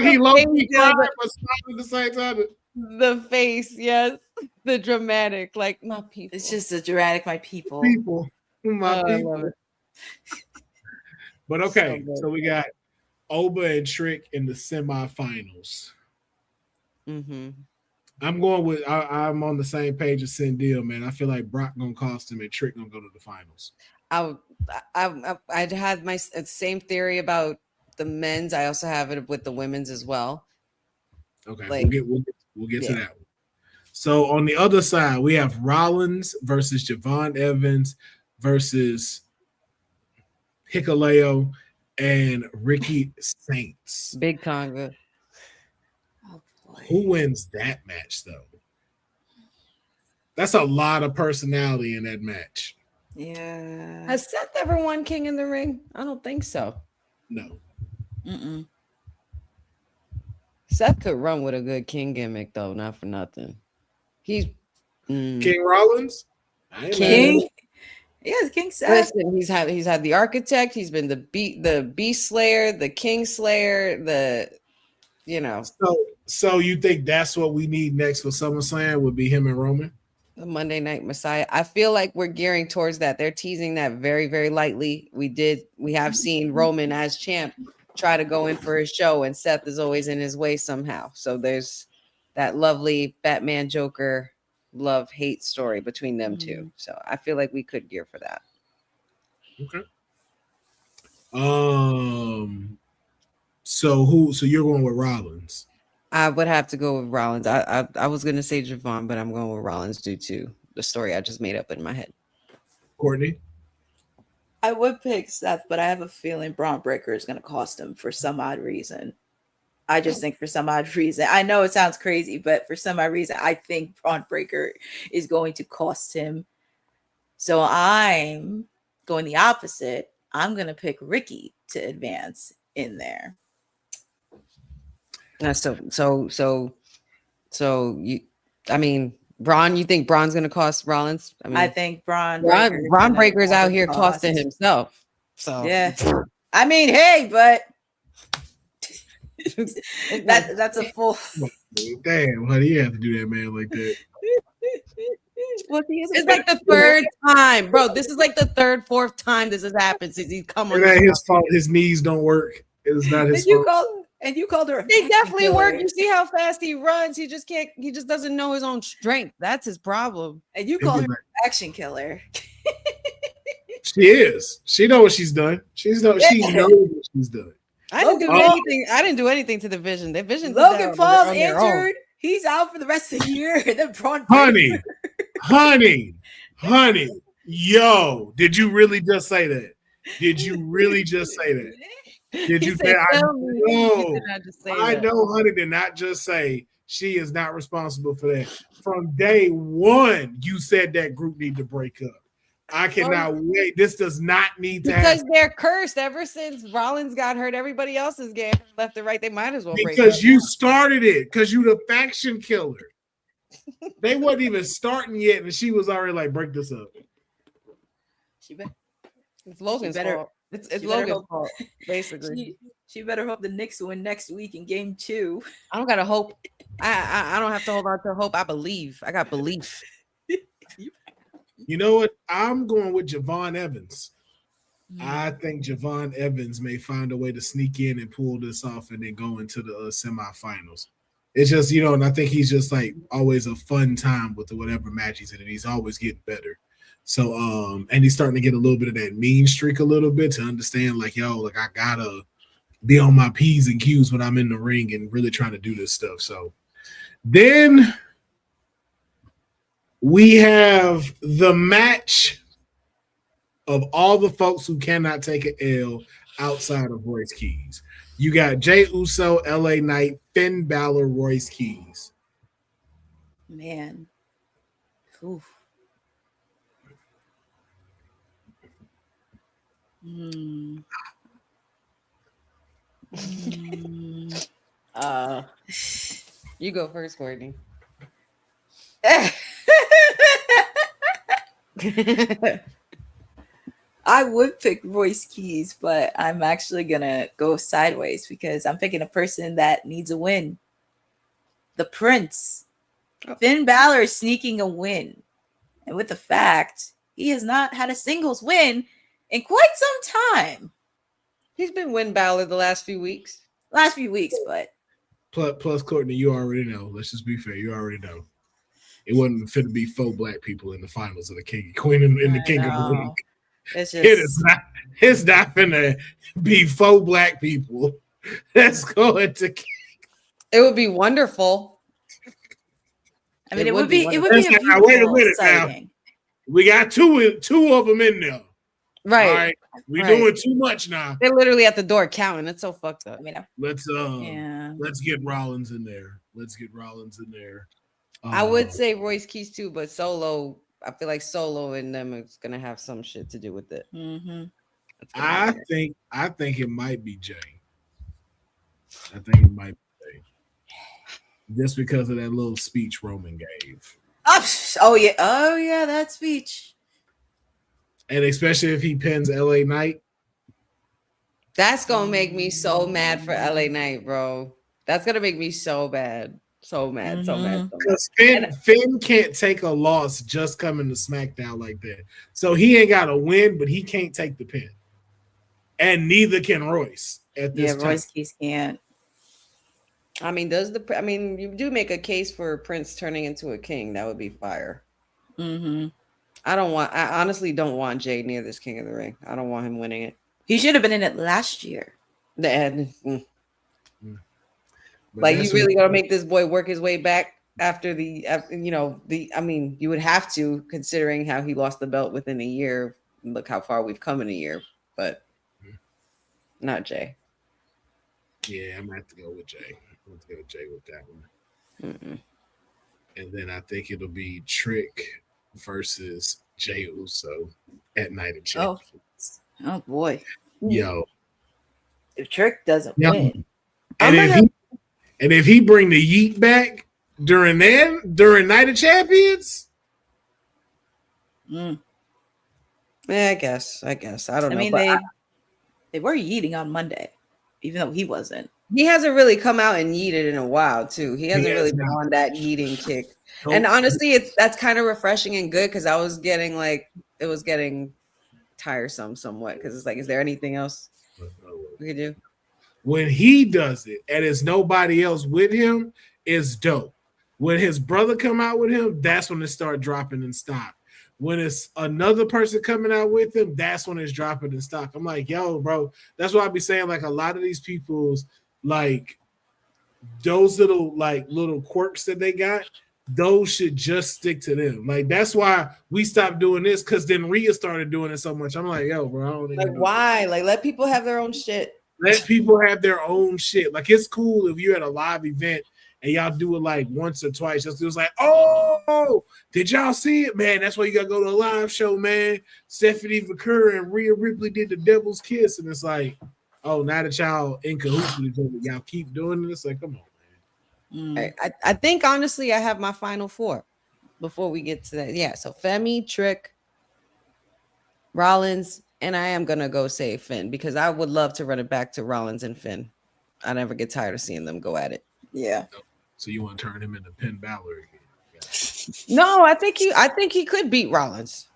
Speaker 2: he low-key cried, but smiling at the same time.
Speaker 1: The face, yes. The dramatic, like my people.
Speaker 3: It's just a dramatic, my people.
Speaker 2: People. My people.
Speaker 1: I love it.
Speaker 2: But okay, so we got Oba and Trick in the semifinals. I'm going with I'm on the same page as Sindel, man. I feel like Brock gonna cost him and Trick gonna go to the finals.
Speaker 1: I'd had my same theory about the men's. I also have it with the women's as well.
Speaker 2: Okay, we'll get to that one. So on the other side, we have Rollins versus Javon Evans versus Hikuleo and Ricky Saints.
Speaker 1: Big Conga.
Speaker 2: Who wins that match, though? That's a lot of personality in that match.
Speaker 3: Yeah.
Speaker 1: Has Seth ever won King in the Ring? I don't think so.
Speaker 2: No.
Speaker 1: Seth could run with a good King gimmick, though, not for nothing. He's
Speaker 2: King Rollins?
Speaker 3: King? Yes, King Seth.
Speaker 1: Listen, he's had the Architect, he's been the Beast Slayer, the King Slayer,
Speaker 2: So you think that's what we need next for SummerSlam would be him and Roman?
Speaker 1: The Monday Night Messiah. I feel like we're gearing towards that. They're teasing that very, very lightly. We have seen Roman as champ try to go in for his show, and Seth is always in his way somehow. So there's that lovely Batman Joker love-hate story between them two. So I feel like we could gear for that.
Speaker 2: Okay. So you're going with Rollins?
Speaker 1: I would have to go with Rollins. I was going to say Javon, but I'm going with Rollins due to the story I just made up in my head.
Speaker 2: Courtney?
Speaker 3: I would pick Seth, but I have a feeling Braun Breaker is going to cost him for some odd reason. I just think for some odd reason. I know it sounds crazy, but for some odd reason, I think Braun Breaker is going to cost him. So I'm going the opposite. I'm going to pick Ricky to advance in there.
Speaker 1: So you, I mean, Braun, you think Braun's going to cost Rollins?
Speaker 3: I think Braun
Speaker 1: Breaker's out here costing himself. So
Speaker 3: yeah, I mean, hey, but that's a full.
Speaker 2: Damn, how do you have to do that, man, like that?
Speaker 1: It's like the third time, bro. This is like the third, fourth time this has happened since he's come on.
Speaker 2: It's not his fault. His knees don't work. It's not his fault.
Speaker 3: And you called her.
Speaker 1: They definitely work. You see how fast he runs. He just can't. He just doesn't know his own strength. That's his problem.
Speaker 3: And you called her an action killer.
Speaker 2: She is. She knows what she's done. She knows what she's done.
Speaker 1: I didn't do anything. I didn't do anything to the Vision. The Vision.
Speaker 3: Logan Paul's injured. He's out for the rest of the year. Then
Speaker 2: honey, yo, did you really just say that? Did you really just say that? Did you say I know honey did not just say she is not responsible for that. From day one, you said that group need to break up. I cannot wait. This does not need to happen.
Speaker 1: Because they're cursed ever since Rollins got hurt. Everybody else is getting left and right. They might as well break up.
Speaker 2: Because you started it. Because you the faction killer. They wasn't even starting yet, and she was already like, break this up.
Speaker 1: It's Logan's fault. It's Logan's fault, basically.
Speaker 3: She better hope the Knicks win next week in game 2.
Speaker 1: I don't gotta hope. I don't have to hold on to hope. I believe. I got belief.
Speaker 2: You know what? I'm going with Javon Evans. I think Javon Evans may find a way to sneak in and pull this off and then go into the semifinals. It's just, and I think he's just like always a fun time with whatever match he's in, and he's always getting better. So, and he's starting to get a little bit of that mean streak a little bit to understand, like, I gotta be on my P's and Q's when I'm in the ring and really trying to do this stuff. So then we have the match of all the folks who cannot take an L outside of Royce Keys. You got Jey Uso, LA Knight, Finn Balor, Royce Keys.
Speaker 3: Man. Oof.
Speaker 1: You go first, Courtney.
Speaker 3: I would pick Royce Keys, but I'm actually gonna go sideways because I'm picking a person that needs a win. The Prince. Finn Balor is sneaking a win. And with the fact he has not had a singles win in quite some time.
Speaker 1: He's been win Balor the last few weeks.
Speaker 3: But
Speaker 2: plus Courtney, you already know. Let's just be fair. You already know. It wasn't fit to be 4 black people in the finals of the King Queen in the King of the Ring. It's not gonna be 4 black people that's going to.
Speaker 1: It would be wonderful.
Speaker 3: I mean, it would be a beautiful
Speaker 2: wait a minute
Speaker 3: sighting.
Speaker 2: Now. We got two of them in there.
Speaker 1: Right.
Speaker 2: All right. We're doing too much now.
Speaker 1: They're literally at the door counting. It's so fucked up.
Speaker 3: I mean,
Speaker 2: let's get Rollins in there.
Speaker 1: I would say Royce Keys too, but Solo, I feel like Solo and them is gonna have some shit to do with it.
Speaker 3: Mm-hmm.
Speaker 2: I think it might be Jay. I think it might be Jay. Just because of that little speech Roman gave.
Speaker 3: Oh yeah, that speech.
Speaker 2: And especially if he pins LA Knight.
Speaker 1: That's gonna make me so mad for LA Knight, bro. That's gonna make me so bad. So mad.
Speaker 2: Because Finn can't take a loss just coming to SmackDown like that. So he ain't got to win, but he can't take the pin. And neither can Royce at this time.
Speaker 3: Royce Keys can't.
Speaker 1: I mean, you do make a case for Prince turning into a king. That would be fire.
Speaker 3: Mm-hmm.
Speaker 1: I honestly don't want Jay near this King of the Ring. I don't want him winning it.
Speaker 3: He should have been in it last year.
Speaker 1: Like, you really gonna make this boy work his way back after I mean, you would have to, considering how he lost the belt within a year. Look how far we've come in a year, but not Jay.
Speaker 2: Yeah, I'm gonna have to go with Jay. I'm gonna go with Jay with that one.
Speaker 1: Mm-mm.
Speaker 2: And then I think it'll be Trick versus Jey Uso at Night of Champions.
Speaker 3: Oh boy.
Speaker 2: Yo.
Speaker 3: If Trick doesn't win.
Speaker 2: And if he bring the Yeet back during Night of Champions.
Speaker 1: Yeah, I guess. I don't know.
Speaker 3: I mean, they were yeeting on Monday, even though he wasn't.
Speaker 1: He hasn't really come out and yeeted in a while, too. He hasn't really been on that yeeting kick. And honestly, that's kind of refreshing and good, because I was getting tiresome somewhat, because it's like, is there anything else we could do?
Speaker 2: When he does it and it's nobody else with him, it's dope. When his brother come out with him, that's when it start dropping and stop. When it's another person coming out with him, that's when it's dropping and stop. I'm like, yo, bro, that's why I be saying, like, a lot of these people's, like, those little quirks that they got, those should just stick to them. Like, that's why we stopped doing this, because then Rhea started doing it so much. I'm like, yo, bro, I don't even know.
Speaker 1: Why? Like, let people have their own shit.
Speaker 2: Let people have their own shit. Like, it's cool if you're at a live event and y'all do it like once or twice. Just it was like, oh, did y'all see it, man? That's why you gotta go to a live show, man. Stephanie McCurry and Rhea Ripley did the Devil's Kiss, and it's like, oh, now that y'all in cahoots with each other, y'all keep doing this. Like, come on,
Speaker 1: man. I think honestly, I have my final 4 before we get to that. Yeah, so Femi, Trick, Rollins, And I am gonna go say Finn because I would love to run it back to Rollins and Finn. I never get tired of seeing them go at it.
Speaker 3: Yeah.
Speaker 2: So you want to turn him into Finn Balor again?
Speaker 1: No, I think he could beat Rollins.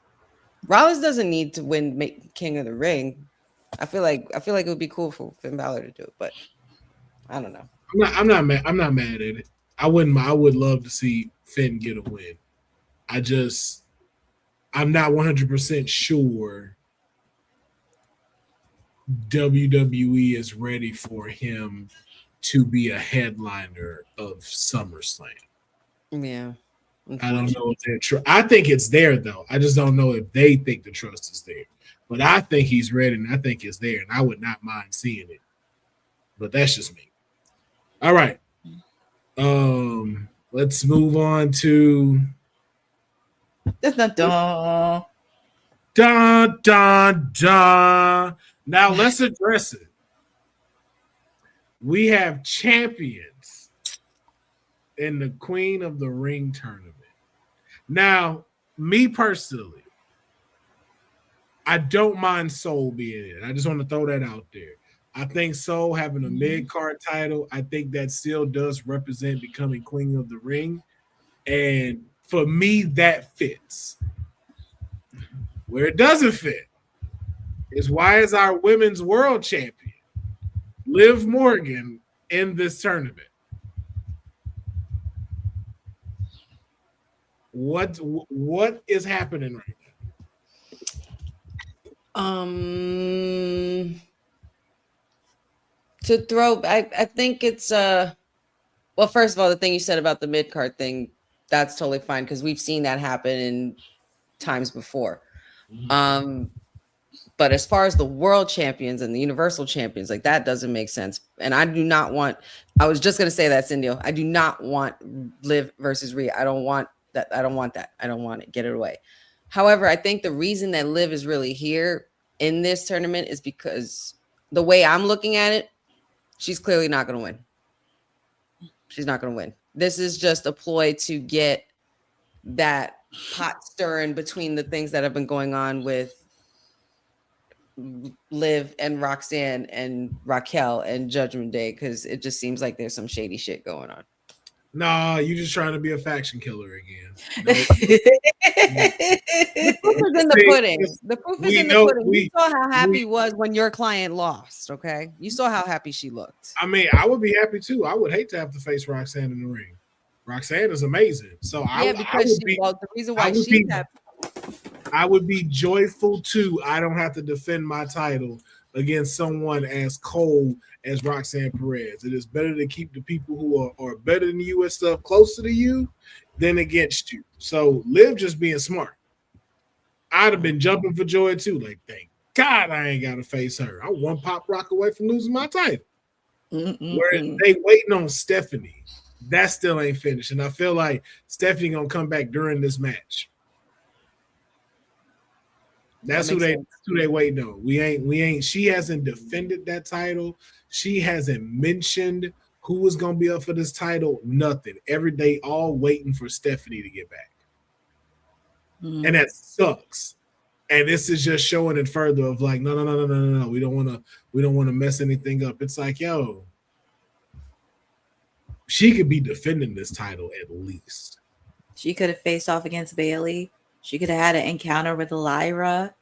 Speaker 1: Rollins doesn't need to win King of the Ring. I feel like it would be cool for Finn Balor to do it, but I don't know.
Speaker 2: I'm not mad at it. I would love to see Finn get a win. I'm not 100% sure WWE is ready for him to be a headliner of SummerSlam.
Speaker 1: Yeah.
Speaker 2: I don't know if they're true. I think it's there though. I just don't know if they think the trust is there. But I think he's ready and I think it's there, and I would not mind seeing it. But that's just me. All right. Let's move on to
Speaker 3: Dun, dun.
Speaker 2: dun dun dun. Now let's address it. We have champions in the Queen of the Ring tournament. Now, me personally, I don't mind Soul being in it. I just want to throw that out there. I think Soul having a mid-card title, I think that still does represent becoming Queen of the Ring. And for me, that fits. Where it doesn't fit is why is our women's world champion, Liv Morgan, in this tournament? What is happening right now?
Speaker 1: I think it's well, first of all, the thing you said about the mid-card thing, that's totally fine because we've seen that happen in times before. But as far as the world champions and the universal champions, like that doesn't make sense. And I was just gonna say that, Cindy. I do not want Liv versus Rhea. I don't want that. I don't want it. Get it away. However, I think the reason that Liv is really here in this tournament is because the way I'm looking at it, she's clearly not going to win. She's not going to win. This is just a ploy to get that pot stirring between the things that have been going on with Liv and Roxanne and Raquel and Judgment Day, because it just seems like there's some shady shit going on.
Speaker 2: Nah, you just trying to be a faction killer again.
Speaker 1: The proof is in the pudding. The proof is in the pudding. You saw how happy he was when your client lost, okay? You saw how happy she looked.
Speaker 2: I mean, I would be happy too. I would hate to have to face Roxanne in the ring. Roxanne is amazing. So the reason why she's happy. I would be joyful too. I don't have to defend my title against someone as cold as Roxanne Perez. It is better to keep the people who are better than you and stuff closer to you than against you. So Liv just being smart. I'd have been jumping for joy too. Like, thank God I ain't got to face her. I'm one pop rock away from losing my title. Where they waiting on Stephanie. That still ain't finished. And I feel like Stephanie going to come back during this match. That's who they waiting on. We ain't. She hasn't defended that title. She hasn't mentioned who was gonna be up for this title. Nothing. Every day, all waiting for Stephanie to get back, and that sucks. And this is just showing it further of like, no. We don't want to mess anything up. It's like, yo, she could be defending this title at least.
Speaker 3: She could have faced off against Bayley. She could have had an encounter with Lyra.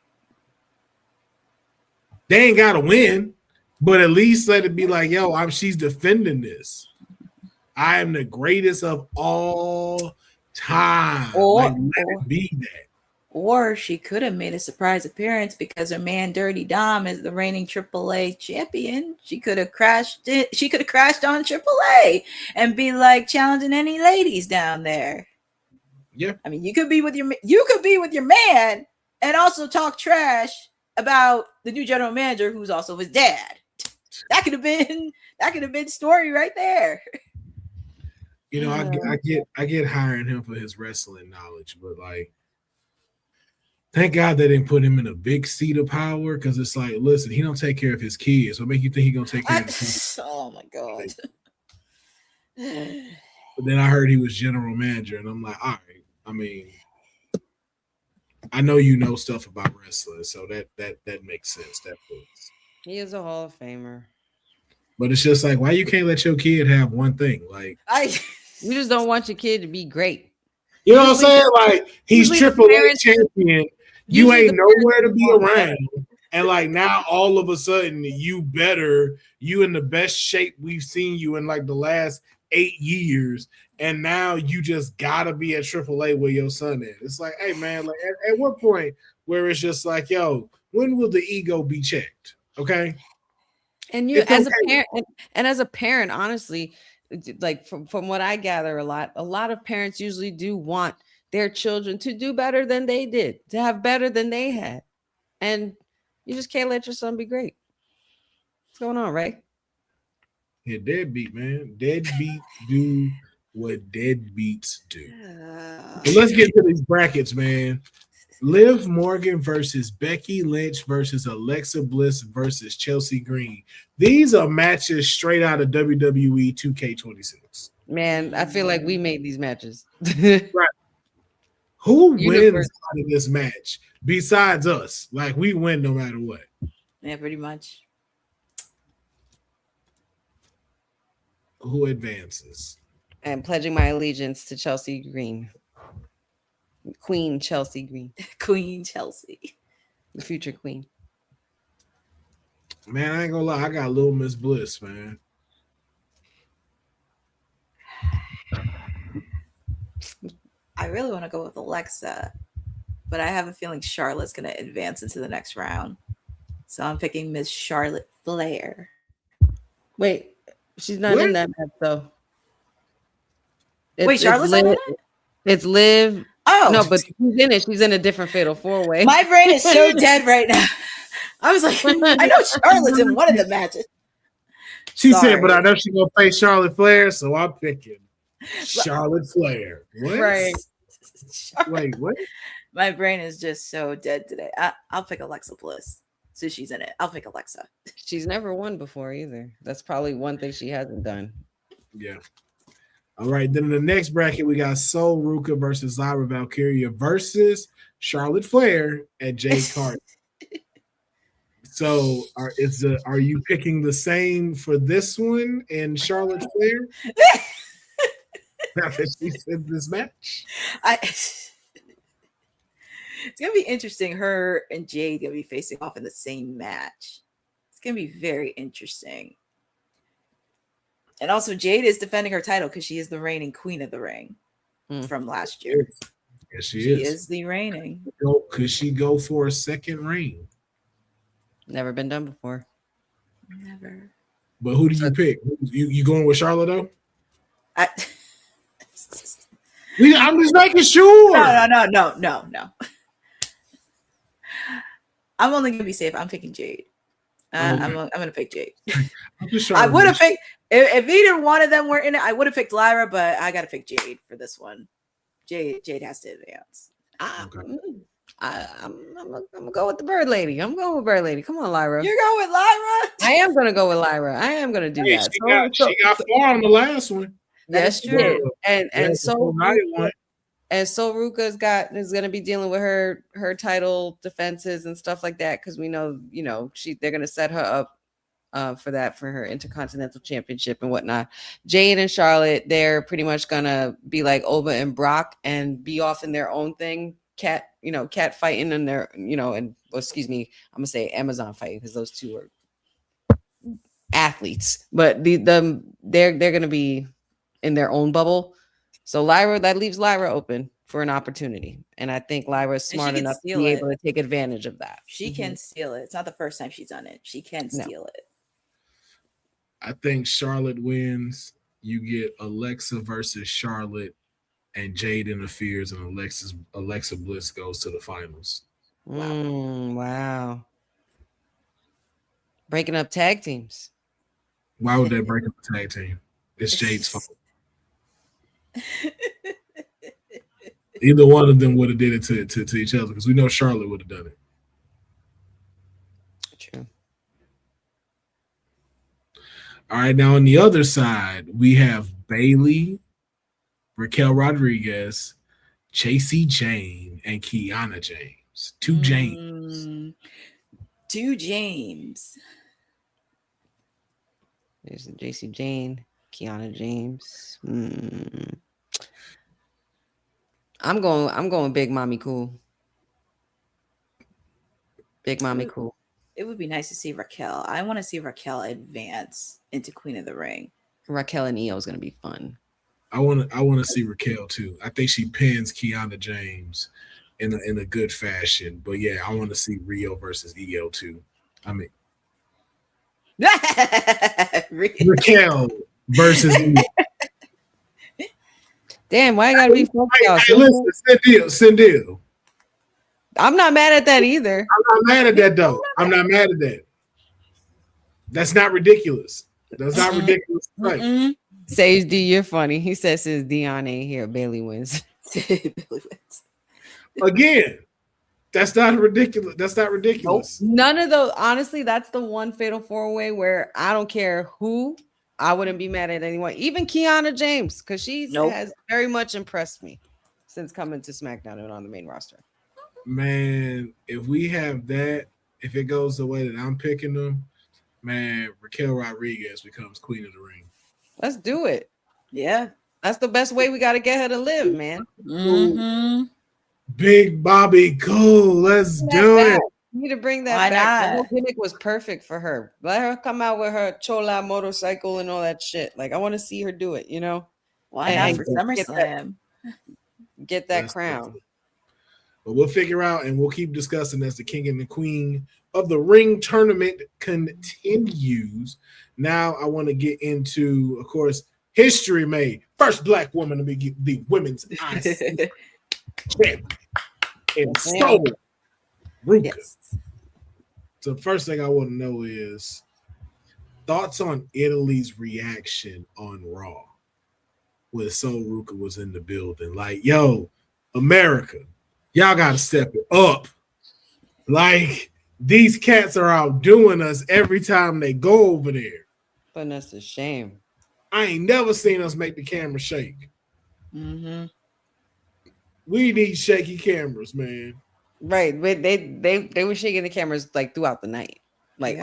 Speaker 2: They ain't got to win, but at least let it be like, yo, she's defending this. I am the greatest of all time. Let it be that.
Speaker 3: Or she could have made a surprise appearance because her man Dirty Dom is the reigning AAA champion. She could have crashed it. She could have crashed on AAA and be like challenging any ladies down there.
Speaker 2: Yeah,
Speaker 3: I mean, you could be with your man and also talk trash about the new general manager who's also his dad. That could have been story right there.
Speaker 2: You know, I get hiring him for his wrestling knowledge, but like, thank God they didn't put him in a big seat of power, because it's like, listen, he don't take care of his kids. What make you think he gonna take care of his kids?
Speaker 3: Oh my God.
Speaker 2: But then I heard he was general manager, and I'm like, all right. I mean, I know you know stuff about wrestling, so that makes sense. That fits.
Speaker 1: He is a Hall of Famer.
Speaker 2: But it's just like, why you can't let your kid have one thing? Like,
Speaker 1: you just don't want your kid to be great.
Speaker 2: You know what I'm saying? Like, he's Triple A champion. You ain't nowhere to be around. And like now, all of a sudden, you in the best shape we've seen you in like the last 8 years. And now you just gotta be at Triple A where your son is. It's like, hey man, like at what point where it's just like, yo, when will the ego be checked? Okay.
Speaker 1: And you as a parent, and as a parent, honestly, like from what I gather, a lot of parents usually do want their children to do better than they did, to have better than they had. And you just can't let your son be great. What's going on, Ray?
Speaker 2: Yeah, deadbeat, man. Deadbeat do what deadbeats do. But let's get to these brackets, man. Liv Morgan versus Becky Lynch versus Alexa Bliss versus Chelsea Green. These are matches straight out of WWE 2K26.
Speaker 1: Man, I feel like we made these matches.
Speaker 2: Right. Who wins out of this match besides us? Like, we win no matter what.
Speaker 3: Yeah, pretty much.
Speaker 2: Who advances?
Speaker 1: I'm pledging my allegiance to Chelsea Green. Queen Chelsea Green.
Speaker 3: Queen Chelsea.
Speaker 1: The future queen.
Speaker 2: Man, I ain't gonna lie. I got Little Miss Bliss, man.
Speaker 3: I really want to go with Alexa, but I have a feeling Charlotte's going to advance into the next round. So I'm picking Miss Charlotte Flair.
Speaker 1: Wait, she's not in that match, though.
Speaker 3: Wait, Charlotte's not in it?
Speaker 1: It's Liv.
Speaker 3: Oh.
Speaker 1: No, but she's in it. She's in a different Fatal 4-Way.
Speaker 3: My brain is so dead right now. I was like, I know Charlotte's in one of the matches.
Speaker 2: She said, but I know she's going to face Charlotte Flair, so I'm picking Charlotte Flair. What?
Speaker 1: Right.
Speaker 2: Wait, what?
Speaker 3: My brain is just so dead today. I'll pick Alexa Bliss. So she's in it. I'll pick Alexa.
Speaker 1: She's never won before either. That's probably one thing she hasn't done.
Speaker 2: Yeah. All right. Then in the next bracket, we got Soul Ruca versus Lyra Valkyria versus Charlotte Flair at Jade Carter. So are you picking the same for this one and Charlotte Flair? Now that she said this match.
Speaker 3: It's gonna be interesting. Her and Jade gonna be facing off in the same match. It's gonna be very interesting. And also, Jade is defending her title because she is the reigning Queen of the Ring from last year.
Speaker 2: Yes, she
Speaker 3: is. She is the reigning.
Speaker 2: Could she go for a second reign?
Speaker 1: Never been done before.
Speaker 3: Never.
Speaker 2: But who do you pick? You going with Charlotte though? I'm just making sure.
Speaker 3: No. I'm only gonna be safe. I'm picking Jade. I'm gonna pick Jade. I would have picked if either one of them were in it. I would have picked Lyra, but I gotta pick Jade for this one. Jade has to advance.
Speaker 1: I'm gonna go with the Bird Lady. I'm going with Bird Lady. Come on, Lyra.
Speaker 3: You're going with Lyra?
Speaker 1: I am gonna go with Lyra. I am gonna do that.
Speaker 2: She got 4 on the last one.
Speaker 1: Yes, she did. And so Ruca is gonna be dealing with her title defenses and stuff like that because we know they're gonna set her up for her Intercontinental Championship and whatnot. Jade and Charlotte, they're pretty much gonna be like Oba and Brock and be off in their own thing. Cat fighting in their I'm gonna say Amazon fighting because those two are athletes, but they're gonna be in their own bubble. So that leaves Lyra open for an opportunity. And I think Lyra is smart enough to be able to take advantage of that.
Speaker 3: She can steal it. It's not the first time she's done it. She can steal it.
Speaker 2: I think Charlotte wins. You get Alexa versus Charlotte, and Jade interferes, and Alexa Bliss goes to the finals.
Speaker 1: Wow. Breaking up tag teams.
Speaker 2: Why would that break up a tag team? It's Jade's fault. Either one of them would have did it to each other because we know Charlotte would have done it.
Speaker 1: True.
Speaker 2: All right, now on the other side, we have Bayley, Raquel Rodriguez, JC Jane and Kiana James. Two James.
Speaker 3: Two James.
Speaker 1: There's JC Jane, Kiana James. I'm going Big Mommy Cool. Big Mommy Cool.
Speaker 3: It would be nice to see Raquel. I want to see Raquel advance into Queen of the Ring.
Speaker 1: Raquel and Io is going to be fun.
Speaker 2: I want to see Raquel too. I think she pins Kiana James in a good fashion. But yeah, I want to see Rio versus Io too. I mean, Raquel versus Io.
Speaker 1: Damn, why I gotta be fucked out?
Speaker 2: Hey, listen, Send.
Speaker 1: I'm not mad at that either.
Speaker 2: I'm not mad at that though. I'm not mad at that. That's not ridiculous. That's not ridiculous. Right.
Speaker 1: Sage D, you're funny. He says since Dion ain't here, Bailey wins.
Speaker 2: Again, that's not ridiculous. That's not ridiculous.
Speaker 1: Nope. None of those. Honestly, that's the one fatal 4-way where I don't care who. I wouldn't be mad at anyone, even Kiana James, because she has very much impressed me since coming to SmackDown and on the main roster.
Speaker 2: Man, if we have that, if it goes the way that I'm picking them, man, Raquel Rodriguez becomes Queen of the Ring.
Speaker 1: Let's do it.
Speaker 3: Yeah.
Speaker 1: That's the best way we got to get her to live, man.
Speaker 2: Big Bobby Cool. Let's do it.
Speaker 1: We need to bring that back. The whole gimmick was perfect for her. Let her come out with her Chola motorcycle and all that shit. Like, I want to see her do it, you know?
Speaker 3: Why not for SummerSlam?
Speaker 1: Get that crown.
Speaker 2: But we'll figure out and we'll keep discussing as the king and the queen of the ring tournament continues. Now I want to get into, of course, history made. First black woman to be the women's IC champ and stole Ruca. Yes. So the first thing I want to know is thoughts on Italy's reaction on Raw when Sol Ruca was in the building. Like, yo, America, y'all got to step it up. Like, these cats are outdoing us every time they go over there.
Speaker 1: But that's a shame.
Speaker 2: I ain't never seen us make the camera shake.
Speaker 1: Mm-hmm.
Speaker 2: We need shaky cameras, man.
Speaker 1: Right. They were shaking the cameras like throughout the night. Like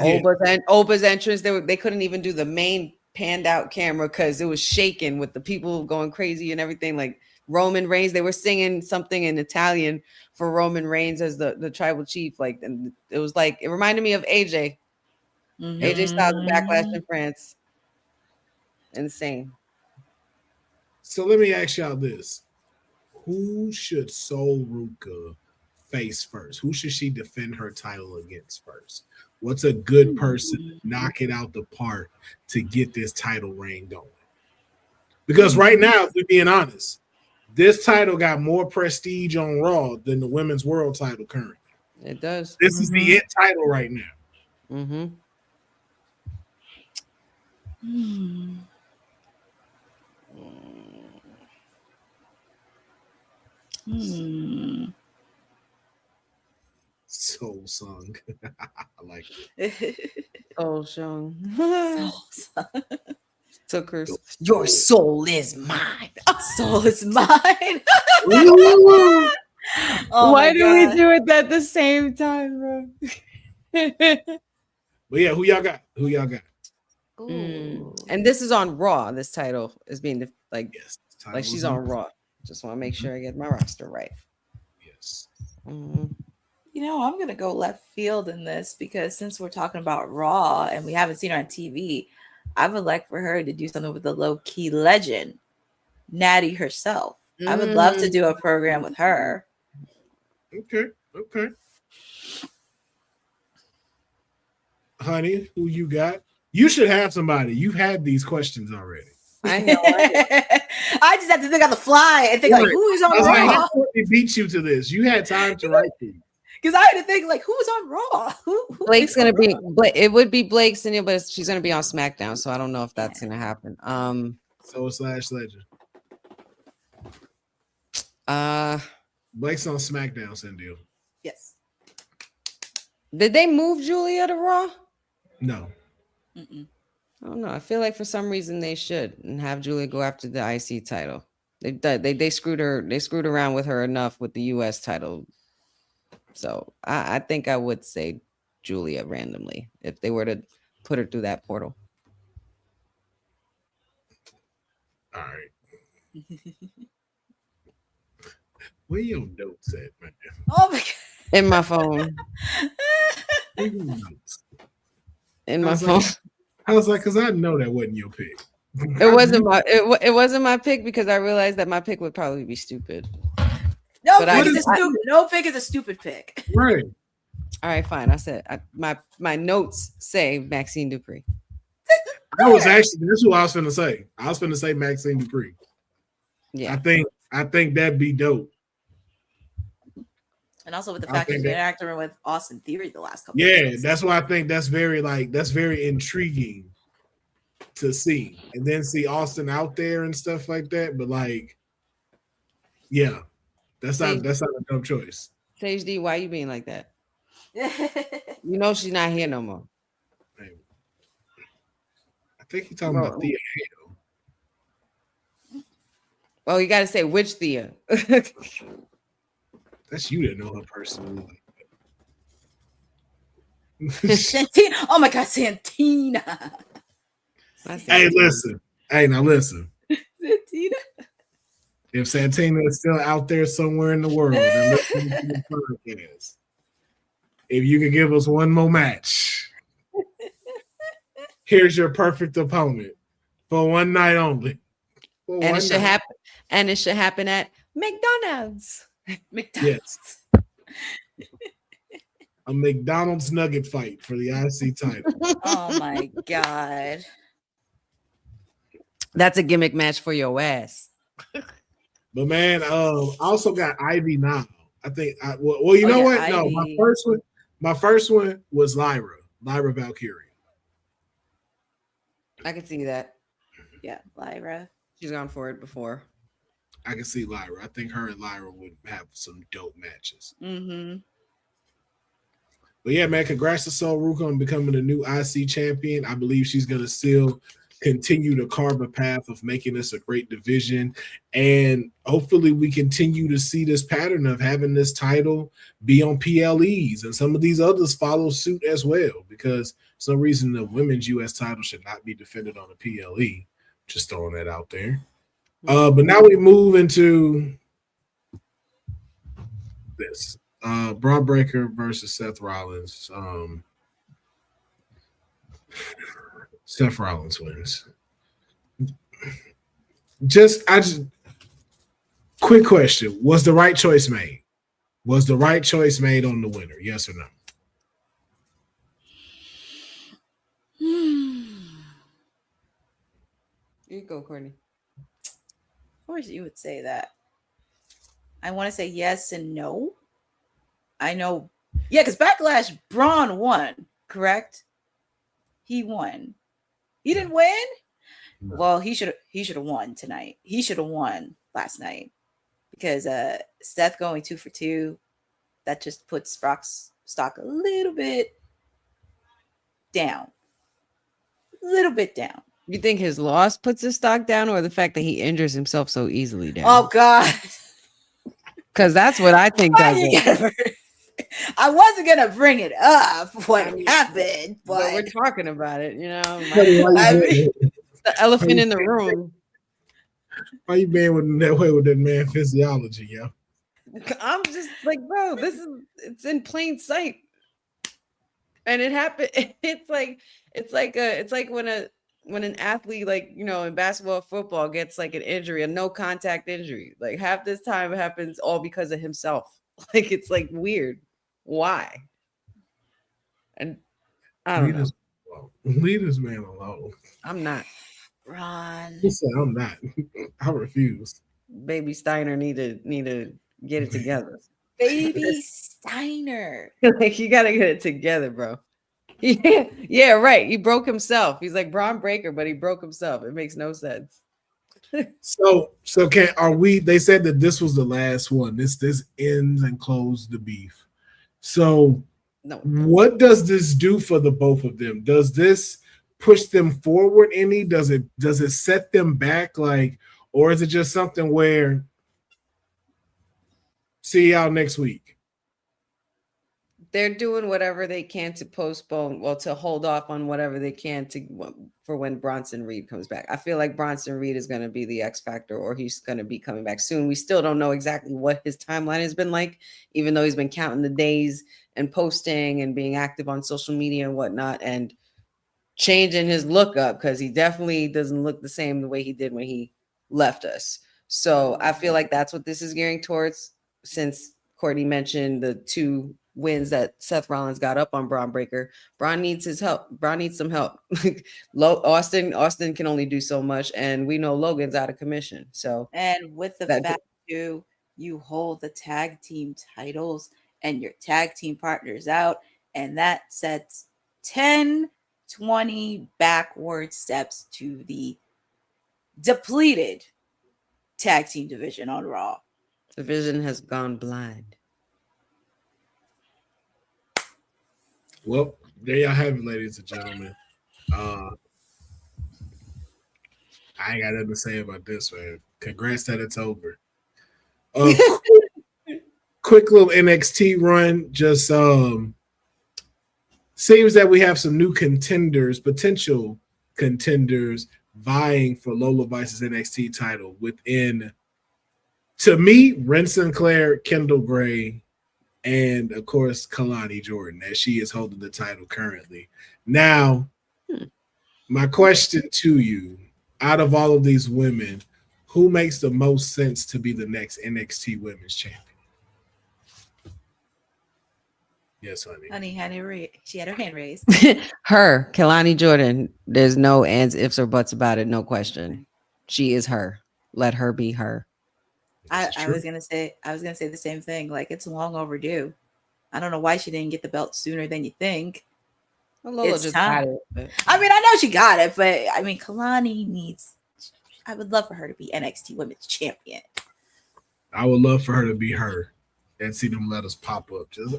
Speaker 1: Oba's entrance, they couldn't even do the main panned out camera because it was shaking with the people going crazy and everything. Like Roman Reigns, they were singing something in Italian for Roman Reigns as the tribal chief. Like, and it was like, it reminded me of AJ. Mm-hmm. AJ Styles Backlash in France. Insane.
Speaker 2: So let me ask y'all this. Who should Sol Ruca face first? Who should she defend her title against first? What's a good person to knock it out the park to get this title reign going? Because right now, if we're being honest, this title got more prestige on Raw than the women's world title currently.
Speaker 1: It does.
Speaker 2: This is the it title right now.
Speaker 1: Mm-hmm.
Speaker 2: Soul Song. I like it.
Speaker 1: Soul Song. Took her.
Speaker 3: Your soul is mine. Soul is mine.
Speaker 1: Why do we do it at the same time, bro?
Speaker 2: But yeah, who y'all got?
Speaker 1: And this is on Raw. This title is being like she's on Raw. Just want to make sure I get my roster right.
Speaker 2: Yes.
Speaker 3: You know, I'm gonna go left field in this because since we're talking about Raw and we haven't seen her on TV, I would like for her to do something with the low-key legend, Natty herself. I would love to do a program with her.
Speaker 2: Okay. Honey, who you got? You should have somebody. You've had these questions already.
Speaker 1: I know.
Speaker 3: I just have to think on the fly and think like, who is on Raw?
Speaker 2: They beat you to this. You had time to write these.
Speaker 3: Because I had to think like, who's on Raw?
Speaker 1: Blake's gonna be. It would be Blake Senior, but she's gonna be on SmackDown, so I don't know if that's gonna happen.
Speaker 2: Soul/Legend. Blake's on SmackDown, Cindy.
Speaker 3: Yes.
Speaker 1: Did they move Julia to Raw?
Speaker 2: No.
Speaker 1: I don't know. I feel like for some reason they should and have Julia go after the IC title. They screwed her. They screwed around with her enough with the U.S. title. So I think I would say Julia randomly if they were to put her through that portal.
Speaker 2: All right. Where your notes at, man?
Speaker 3: Oh my god!
Speaker 1: In my phone. In my phone.
Speaker 2: I was like, because I know that wasn't your pick.
Speaker 1: It wasn't my pick because I realized that my pick would probably be stupid.
Speaker 3: No pick is a stupid. No pick is a stupid pick.
Speaker 2: Right.
Speaker 1: All right, fine. I said my notes say Maxine Dupree.
Speaker 2: That's who I was going to say. I was going to say Maxine Dupree.
Speaker 1: Yeah.
Speaker 2: I think that'd be dope.
Speaker 3: And also with the fact that you've been acting with Austin Theory the last couple
Speaker 2: of
Speaker 3: years.
Speaker 2: Yeah, that's why I think that's very intriguing to see. And then see Austin out there and stuff like that. But like, yeah, that's not a dumb choice.
Speaker 1: Sage D, why you being like that? You know she's not here no more.
Speaker 2: I think you're talking about Thea.
Speaker 1: Well, you got to say which Thea.
Speaker 2: That's you that know her personally.
Speaker 3: Santina. Oh my God, Santina.
Speaker 2: Hey, listen. Now listen.
Speaker 3: Santina.
Speaker 2: If Santina is still out there somewhere in the world and listening to the podcast, if you could give us one more match, here's your perfect opponent for one night only.
Speaker 1: And it should happen. And it should happen at McDonald's.
Speaker 3: McDonald's.
Speaker 2: Yes. A McDonald's nugget fight for the IC title.
Speaker 3: Oh my God.
Speaker 1: That's a gimmick match for your ass.
Speaker 2: But man, I also got Ivy now. I think you know what?
Speaker 3: Ivy.
Speaker 2: No, my first one was Lyra Valkyria.
Speaker 1: I can see that.
Speaker 3: Yeah, Lyra.
Speaker 1: She's gone for it before.
Speaker 2: I can see Lyra. I think her and Lyra would have some dope matches.
Speaker 3: Mm-hmm.
Speaker 2: But yeah, man, congrats to Sol Ruca on becoming the new IC champion. I believe she's going to still continue to carve a path of making this a great division. And hopefully we continue to see this pattern of having this title be on PLEs and some of these others follow suit as well, because there's no reason the women's U.S. title should not be defended on a PLE. Just throwing that out there. But now we move into this. Braun Breaker versus Seth Rollins. Seth Rollins wins. Quick question. Was the right choice made? Was the right choice made on the winner? Yes or no?
Speaker 1: Here you go, Courtney.
Speaker 3: Of course you would say that. I want to say yes and no. I know. Yeah, because Backlash, Braun won, correct? He won. He didn't win? No. Well, he should have won tonight. He should have won last night. Because Seth going 2 for 2, that just puts Brock's stock a little bit down. A little bit down.
Speaker 1: You think his loss puts his stock down, or the fact that he injures himself so easily down?
Speaker 3: Oh, God.
Speaker 1: Because that's what I think does it.
Speaker 3: I wasn't going to bring it up what happened, but
Speaker 1: we're talking about it, you know. The elephant in the room.
Speaker 2: Why you being with that way with that man physiology, yo?
Speaker 1: I'm just like, bro, it's in plain sight. And it happened. It's like when an athlete, like, you know, in basketball, football gets like an injury, a no contact injury. Like half this time it happens all because of himself. Like it's like weird. Why? And I don't know.
Speaker 2: Leave this man alone.
Speaker 1: I'm not.
Speaker 3: Ron.
Speaker 2: He said I'm not. I refuse.
Speaker 1: Baby Steiner need to get it together.
Speaker 3: Baby Steiner.
Speaker 1: Like you gotta get it together, bro. Yeah, right. He broke himself. He's like Braun Breaker, but he broke himself. It makes no sense.
Speaker 2: So they said that this was the last one. This ends and closes the beef. So
Speaker 1: no.
Speaker 2: What does this do for the both of them? Does this push them forward any? Does it set them back? Like, Or is it just something where see y'all next week?
Speaker 1: They're doing whatever they can to postpone, well, to hold off on whatever they can for when Bronson Reed comes back. I feel like Bronson Reed is going to be the X factor, or he's going to be coming back soon. We still don't know exactly what his timeline has been like, even though he's been counting the days and posting and being active on social media and whatnot, and changing his look up, because he definitely doesn't look the same the way he did when he left us. So I feel like that's what this is gearing towards, since Courtney mentioned the 2 wins that Seth Rollins got up on Braun Breaker. Braun needs his help. Braun needs some help. Austin can only do so much, and we know Logan's out of commission. So,
Speaker 3: and with the fact too, you hold the tag team titles and your tag team partners out, and that sets 10-20 backward steps to the depleted tag team division on Raw.
Speaker 1: The vision has gone blind.
Speaker 2: Well, there y'all have it, ladies and gentlemen. I ain't got nothing to say about this, man. Congrats that it's over. Quick little NXT run. Just seems that we have some new contenders, potential contenders, vying for Lola Vice's NXT title within, to me, Ren Sinclair, Kendall Gray, and of course Kalani Jordan, as she is holding the title currently. Now, my question to you, out of all of these women, who makes the most sense to be the next NXT Women's Champion? Yes, honey.
Speaker 3: Honey, she had her hand raised.
Speaker 1: Her, Kalani Jordan. There's no ands, ifs, or buts about it. No question. She is her. Let her be her.
Speaker 3: I was gonna say the same thing. Like, it's long overdue. I don't know why she didn't get the belt sooner than you think.
Speaker 1: Well, Lola
Speaker 3: it's
Speaker 1: just
Speaker 3: time.
Speaker 1: got it.
Speaker 3: I mean, I know she got it, but I mean, Kalani needs. I would love for her to be NXT Women's Champion.
Speaker 2: I would love for her to be her and see them letters pop up. Just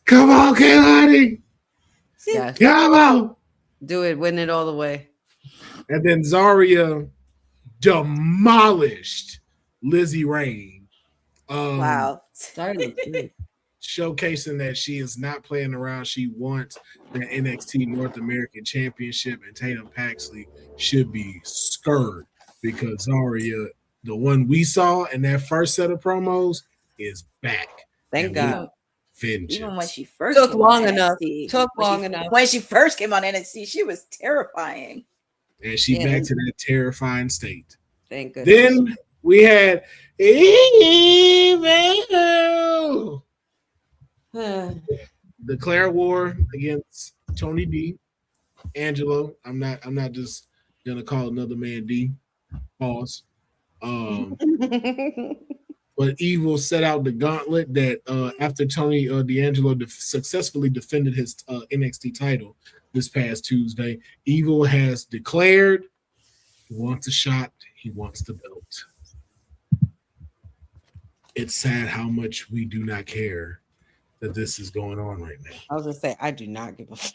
Speaker 2: Come on, Kalani.
Speaker 1: Yes.
Speaker 2: Come on.
Speaker 1: Do it. Win it all the way.
Speaker 2: And then Zarya demolished Lizzie Rain.
Speaker 3: Wow.
Speaker 2: Showcasing that she is not playing around. She wants the NXT North American Championship, and Tatum Paxley should be scared because Zarya, the one we in that first set of promos, is back.
Speaker 1: Thank God.
Speaker 3: Even when she first
Speaker 1: took long enough.
Speaker 3: When she first came on NXT, she was terrifying.
Speaker 2: And she back to that terrifying state.
Speaker 1: Thank goodness.
Speaker 2: Then we had Evil declare war against Tony D, Angelo. I'm not just gonna call another man D. Pause. But Evil set out the gauntlet that after Tony D'Angelo successfully defended his NXT title this past Tuesday, Evil has declared he wants a shot, he wants the belt. It's sad how much we do not care that this is going on right now.
Speaker 1: I was gonna say, I do not give a fuck.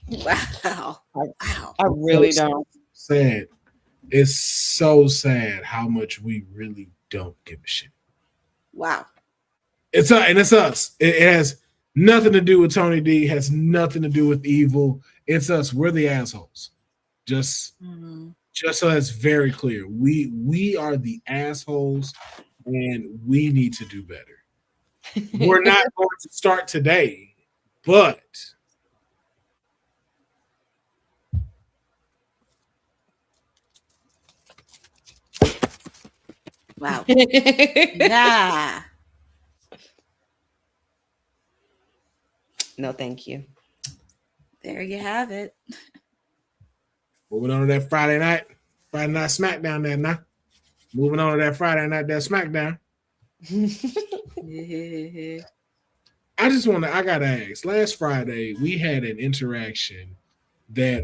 Speaker 3: Wow.
Speaker 1: I really don't.
Speaker 2: Sad. It's so sad how much we really don't give a shit.
Speaker 3: Wow.
Speaker 2: It's us. It has nothing to do with Tony D. It has nothing to do with Evil. It's us. We're the assholes. Just so it's very clear. We are the assholes, and we need to do better. We're not going to start today, but
Speaker 3: wow. Nah.
Speaker 1: No, thank you.
Speaker 3: There you have it.
Speaker 2: Moving on to that Friday night SmackDown there now. Moving on to that Friday night, that SmackDown. I gotta ask. Last Friday, we had an interaction that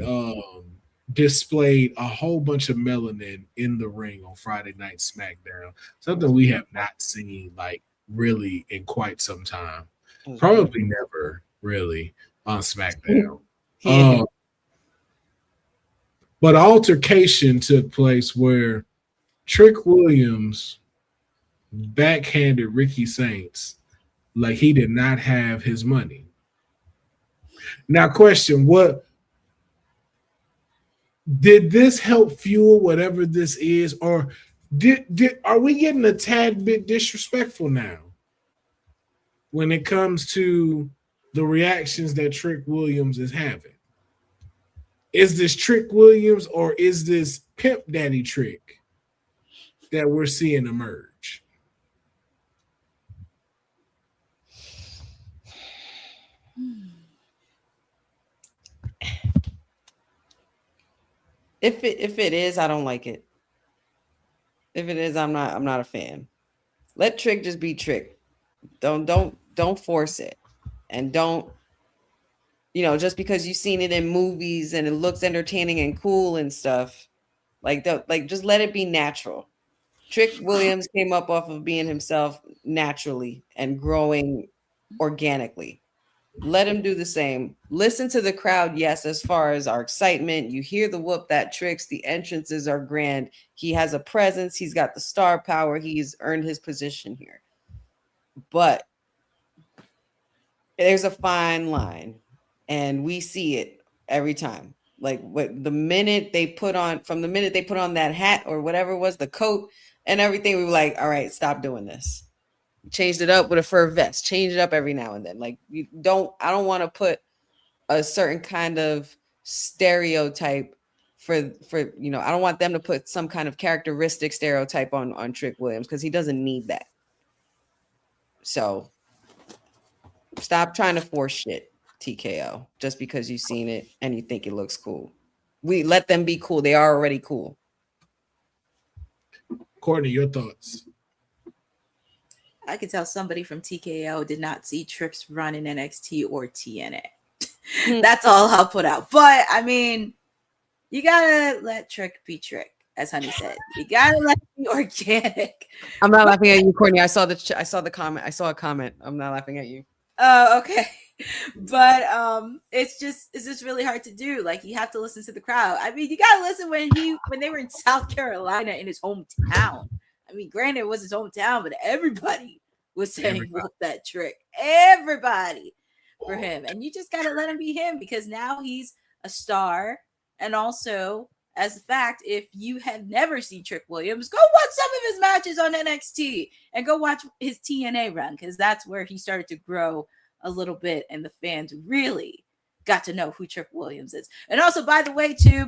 Speaker 2: displayed a whole bunch of melanin in the ring on Friday night SmackDown. Something we have not seen like really in quite some time. Probably never really on SmackDown. But an altercation took place where Trick Williams backhanded Ricky Saints like he did not have his money. Now, question: what did this help fuel whatever this is, or are we getting a tad bit disrespectful now when it comes to the reactions that Trick Williams is having? Is this Trick Williams or is this Pimp Daddy Trick that we're seeing emerge?
Speaker 1: If it is, I don't like it. If it is, I'm not a fan. Let Trick just be Trick. Don't force it, and don't, just because you've seen it in movies and it looks entertaining and cool and stuff, just let it be natural. Trick Williams came up off of being himself naturally and growing organically. Let him do the same. Listen to the crowd, yes, as far as our excitement. You hear the whoop that Tricks. The entrances are grand. He has a presence. He's got the star power. He's earned his position here. But there's a fine line, and we see it every time. Like the minute they put on that hat or whatever it was, the coat and everything, we were like, all right, stop doing this. Changed it up with a fur vest. Change it up every now and then. Like I don't want to put a certain kind of stereotype for I don't want them to put some kind of characteristic stereotype on Trick Williams, because he doesn't need that. So stop trying to force shit, TKO, just because you've seen it and you think it looks cool. We let them be cool. They are already cool.
Speaker 2: Courtney, your thoughts?
Speaker 3: I could tell somebody from TKO did not see Trick's run in NXT or TNA. That's all I'll put out. But I mean, you gotta let Trick be Trick, as Honey said. You gotta let it be organic.
Speaker 1: I'm not laughing at you, Courtney. I saw the comment. I saw a comment. I'm not laughing at you.
Speaker 3: Oh, okay. But it's just really hard to do. Like, you have to listen to the crowd. I mean, you gotta listen when they were in South Carolina in his hometown. I mean, granted, it was his hometown, but everybody was saying whoop that Trick. Everybody for him. And you just got to let him be him, because now he's a star. And also, as a fact, if you have never seen Trick Williams, go watch some of his matches on NXT and go watch his TNA run, because that's where he started to grow a little bit and the fans really got to know who Trick Williams is. And also, by the way, too,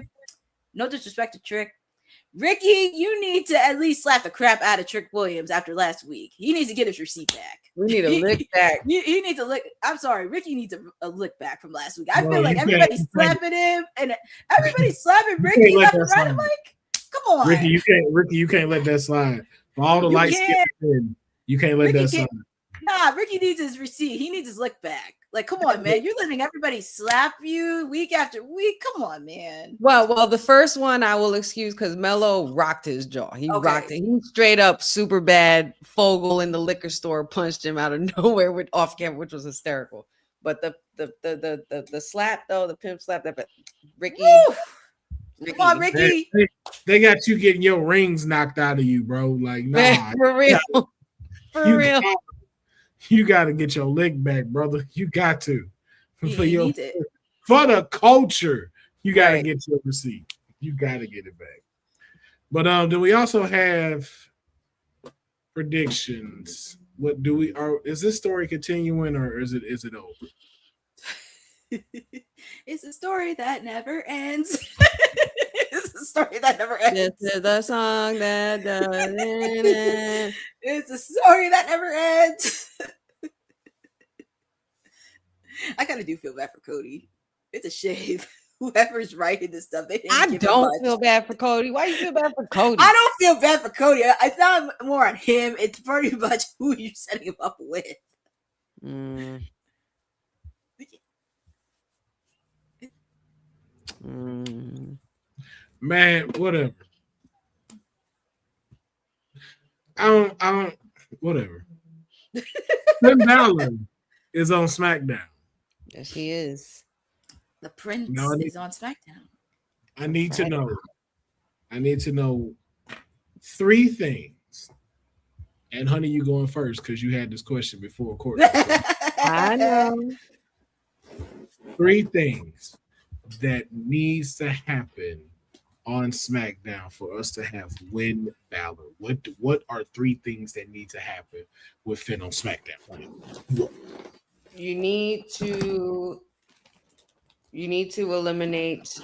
Speaker 3: no disrespect to Trick, Ricky, you need to at least slap the crap out of Trick Williams after last week. He needs to get his receipt back.
Speaker 1: We need a lick back.
Speaker 3: He needs a lick. I'm sorry, Ricky needs a lick back from last week. I feel like everybody's slapping him and everybody's slapping Ricky left and right. I'm like, come on,
Speaker 2: Ricky, you can't let that slide. For all the lights, you can't let that slide.
Speaker 3: Nah, Ricky needs his receipt. He needs his lick back. Like, come on, man. You're letting everybody slap you week after week. Come on, man.
Speaker 1: Well, the first one I will excuse because Mello rocked his jaw. He rocked it. He straight up super bad. Fogel in the liquor store punched him out of nowhere with off camera, which was hysterical. But the slap though, the pimp slap, that Ricky.
Speaker 3: Come on, Ricky.
Speaker 2: They got you getting your rings knocked out of you, bro. Like, nah,
Speaker 1: for real. For real.
Speaker 2: You got to get your leg back, brother. You got to. For the culture, you got to get your receipt. You got to get it back. But do we also have predictions? What do we is this story continuing or is it over?
Speaker 3: It's a story that never ends. It's a story that never ends.
Speaker 1: This is the song that doesn't end.
Speaker 3: It's a story that never ends. I kind of do feel bad for Cody. It's a shame. Whoever's writing this stuff,
Speaker 1: I don't feel bad for Cody. Why you feel bad for Cody?
Speaker 3: I don't feel bad for Cody. It's not more on him. It's pretty much who you're setting him up with.
Speaker 2: Man, whatever. I don't whatever. Finn Balor is on SmackDown.
Speaker 1: Yes, he is.
Speaker 3: The Prince is on SmackDown.
Speaker 2: I need to know 3 things. And honey, you going first because you had this question before Courtney.
Speaker 1: I know.
Speaker 2: 3 things that needs to happen on SmackDown for us to have win Balor. What are 3 things that need to happen with Finn on SmackDown?
Speaker 1: You need to eliminate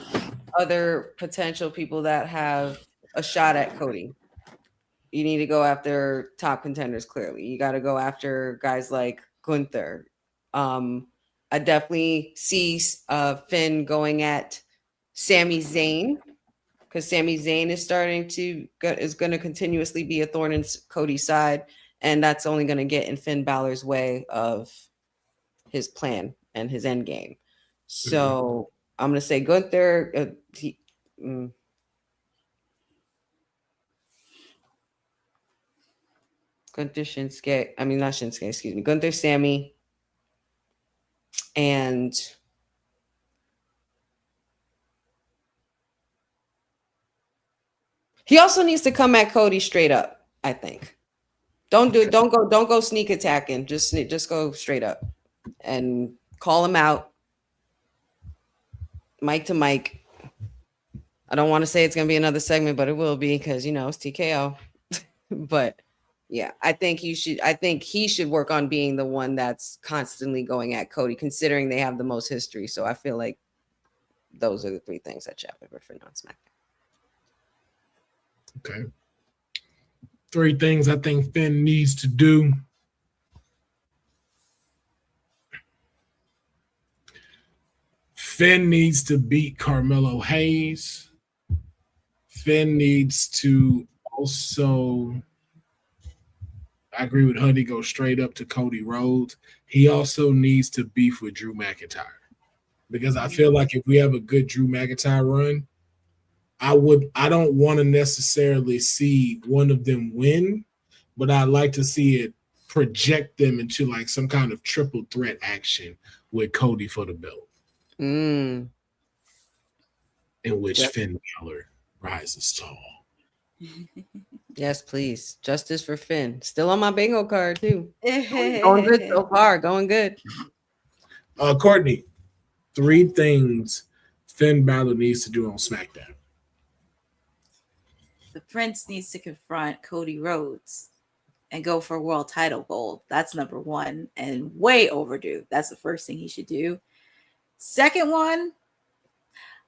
Speaker 1: other potential people that have a shot at Cody. You need to go after top contenders. Clearly, you got to go after guys like Gunther. I definitely see Finn going at Sami Zayn, because Sami Zayn is going to continuously be a thorn in Cody's side, and that's only going to get in Finn Balor's way of his plan and his end game. So I'm going to say Gunther. Gunther, Shinsuke. I mean, not Shinsuke. Excuse me. Gunther, Sammy, and he also needs to come at Cody straight up. I think. Don't go sneak attacking. Just go straight up and call him out. Mic to mic. I don't want to say it's going to be another segment, but it will be because, it's TKO. But yeah, I think he should work on being the one that's constantly going at Cody, considering they have the most history. So I feel like those are the 3 things that should happen for Finn on SmackDown.
Speaker 2: Okay. 3 things I think Finn needs to do. Finn needs to beat Carmelo Hayes. Finn needs to also, I agree with Honey, go straight up to Cody Rhodes. He also needs to beef with Drew McIntyre, because I feel like if we have a good Drew McIntyre run, I don't want to necessarily see one of them win, but I'd like to see it project them into like some kind of triple threat action with Cody for the belt. In which Finn Balor rises tall.
Speaker 1: Yes, please. Justice for Finn. Still on my bingo card too. Going good so far. Going good.
Speaker 2: Courtney, 3 things Finn Balor needs to do on SmackDown.
Speaker 3: The Prince needs to confront Cody Rhodes and go for a world title gold. That's number 1 and way overdue. That's the first thing he should do. Second one,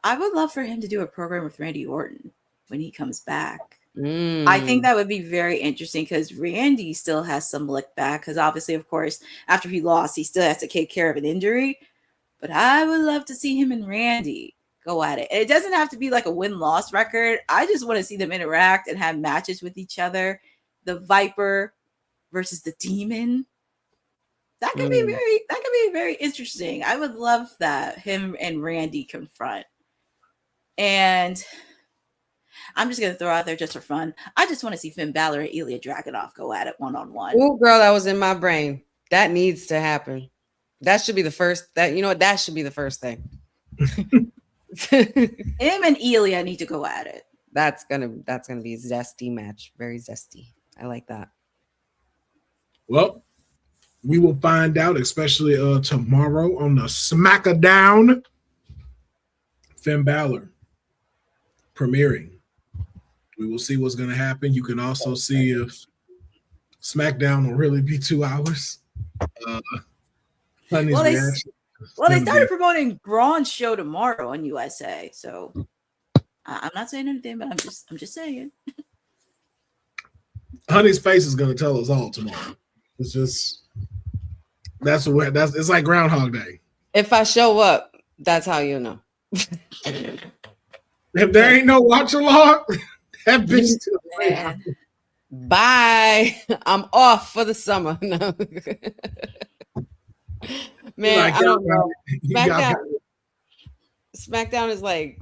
Speaker 3: I would love for him to do a program with Randy Orton when he comes back. I think that would be very interesting because Randy still has some lick back, because obviously, of course, after he lost, he still has to take care of an injury. But I would love to see him and Randy go at it. And it doesn't have to be like a win-loss record. I just want to see them interact and have matches with each other. The Viper versus the Demon. That could be very interesting. I would love that, him and Randy confront. And I'm just going to throw out there just for fun. I just want to see Finn Balor and Ilya Dragunov go at it one-on-one.
Speaker 1: Oh, girl, that was in my brain. That needs to happen. That should be the first. That should be the first thing.
Speaker 3: Him and Ilya need to go at it.
Speaker 1: That's gonna be a zesty match. Very zesty. I like that.
Speaker 2: Well, we will find out, especially tomorrow on the SmackDown. Finn Balor premiering. We will see what's going to happen. You can also see if SmackDown will really be 2 hours.
Speaker 3: They started promoting Bron's show tomorrow on USA, so I'm not saying anything, but I'm just saying.
Speaker 2: Honey's face is going to tell us all tomorrow. It's just it's like Groundhog Day.
Speaker 1: If I show up, that's how you know.
Speaker 2: If there ain't no watch along, that bitch still
Speaker 1: bye. I'm off for the summer. No. Man, I don't know. SmackDown is like,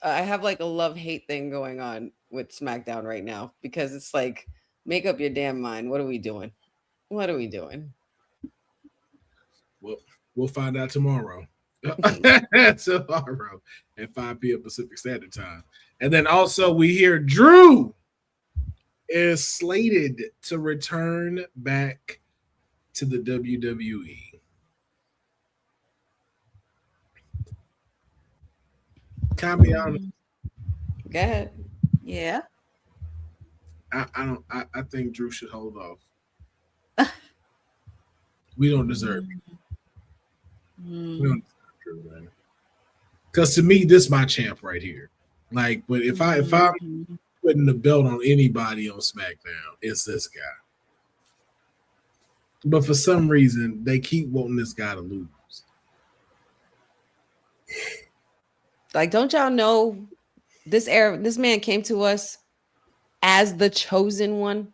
Speaker 1: I have like a love-hate thing going on with SmackDown right now, because it's like, make up your damn mind. What are we doing? What are we doing?
Speaker 2: Well, we'll find out tomorrow. tomorrow at 5 p.m. Pacific Standard Time. And then also we hear Drew is slated to return back to the WWE. Can I be honest?
Speaker 1: Go ahead.
Speaker 3: Yeah.
Speaker 2: I think Drew should hold off. We don't deserve it. We don't deserve Drew, man. Because to me, this is my champ right here. Like, but if I'm putting the belt on anybody on SmackDown, it's this guy. But for some reason, they keep wanting this guy to lose.
Speaker 1: Like, don't y'all know this man came to us as the chosen one,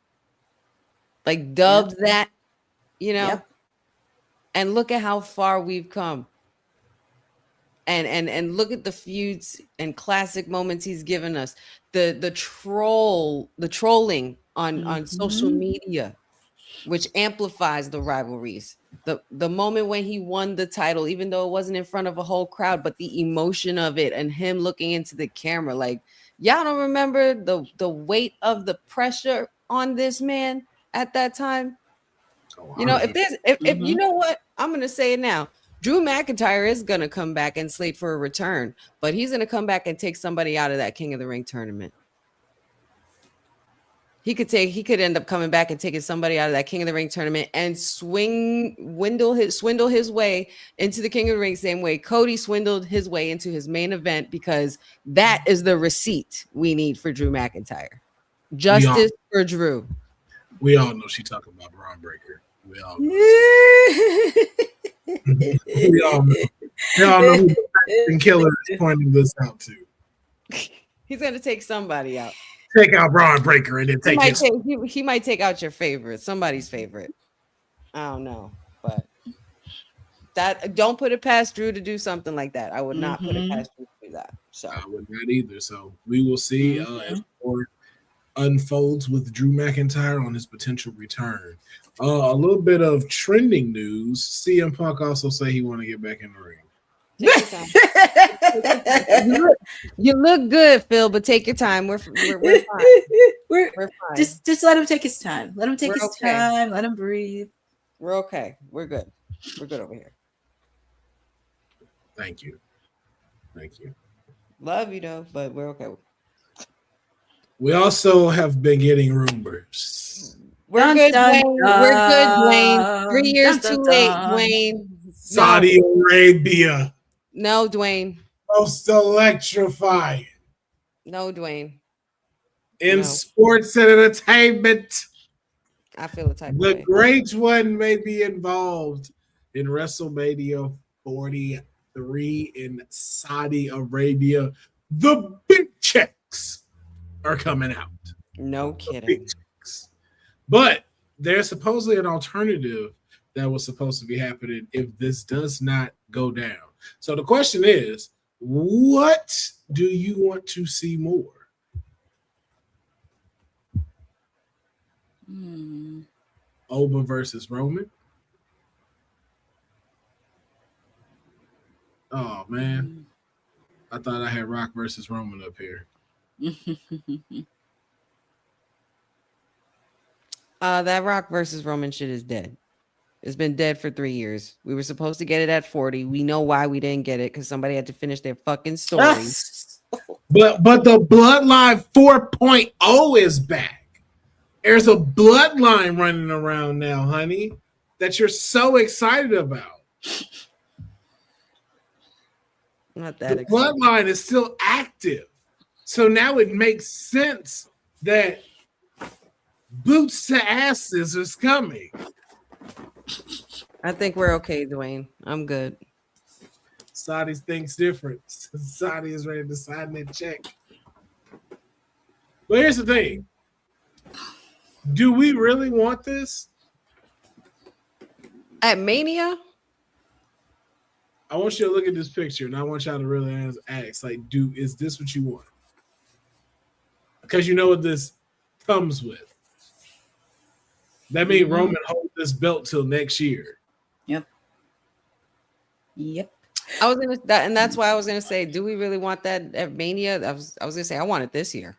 Speaker 1: like dubbed that, you know.
Speaker 3: Yep.
Speaker 1: And look at how far we've come. And look at the feuds and classic moments he's given us. The trolling on social media, which amplifies the rivalries. The moment when he won the title, even though it wasn't in front of a whole crowd, but the emotion of it and him looking into the camera, like, y'all don't remember the weight of the pressure on this man at that time. You know, if you know what, I'm gonna say it now. Drew McIntyre is gonna come back and slate for a return, but he's gonna come back and take somebody out of that King of the Ring tournament. He could end up coming back and taking somebody out of that King of the Ring tournament and swindle his way into the King of the Ring, same way Cody swindled his way into his main event, because that is the receipt we need for Drew McIntyre. Justice for Drew.
Speaker 2: We all know she's talking about Bron Breakker. We all know. we all know who the killer is pointing this out to.
Speaker 1: He's gonna take somebody out.
Speaker 2: Take out Bron Breakker and then
Speaker 1: he might take out your favorite, somebody's favorite. I don't know, but that don't put it past Drew to do something like that. I would not put it past Drew to do that. So
Speaker 2: I would not either. So we will see as more unfolds with Drew McIntyre on his potential return. A little bit of trending news. CM Punk also say he want to get back in the ring.
Speaker 1: You look good, Phil, but take your time. We're fine.
Speaker 3: We're fine. Just let him take his time. Let him take his
Speaker 1: okay.
Speaker 3: time. Let him breathe.
Speaker 1: We're okay. We're good. We're good over here.
Speaker 2: Thank you.
Speaker 1: Love you though, but we're okay.
Speaker 2: We also have been getting rumors.
Speaker 1: We're good, Dwayne. We're good, Dwayne. 3 years too late, Dwayne.
Speaker 2: Saudi Arabia.
Speaker 1: No, Dwayne.
Speaker 2: Most electrifying.
Speaker 1: No, Dwayne.
Speaker 2: In sports and entertainment,
Speaker 1: I feel the type of
Speaker 2: the
Speaker 1: way.
Speaker 2: great one may be involved in WrestleMania 43 in Saudi Arabia. The big checks are coming out.
Speaker 1: No kidding.
Speaker 2: But there's supposedly an alternative that was supposed to be happening if this does not go down. So the question is, what do you want to see more? Oba versus Roman? Oh, man. I thought I had Rock versus Roman up here.
Speaker 1: That Rock versus Roman shit is dead. It's been dead for 3 years. We were supposed to get it at 40. We know why we didn't get it, because somebody had to finish their fucking story.
Speaker 2: But the Bloodline 4.0 is back. There's a bloodline running around now, honey, that you're so excited about.
Speaker 1: Not that
Speaker 2: the bloodline is still active. So now it makes sense that Boots to Asses is coming.
Speaker 1: I think we're okay, Dwayne. I'm good.
Speaker 2: Saudi thinks different. Saudi is ready to sign that check. But here's the thing. Do we really want this?
Speaker 1: At Mania?
Speaker 2: I want you to look at this picture, and I want y'all to really ask, like, is this what you want? Because you know what this comes with. That means Roman hold this belt till next year.
Speaker 3: Yep.
Speaker 1: And that's why I was gonna say, do we really want that at Mania? I was gonna say I want it this year.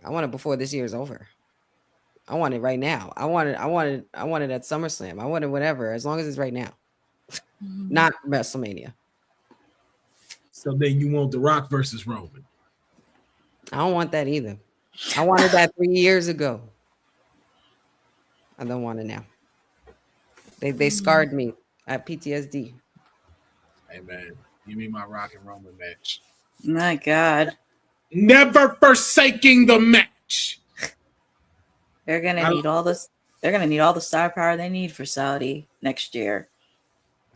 Speaker 1: I want it before this year is over. I want it right now. I want it at SummerSlam. I want it whenever, as long as it's right now. Not WrestleMania.
Speaker 2: So then you want The Rock versus Roman.
Speaker 1: I don't want that either. I wanted that 3 years ago. I don't want it now. They scarred me at PTSD.
Speaker 2: Hey man, give me my Rock and Roman match.
Speaker 3: My God.
Speaker 2: Never forsaking the match.
Speaker 3: They're gonna need all this. They're gonna need all the star power they need for Saudi next year.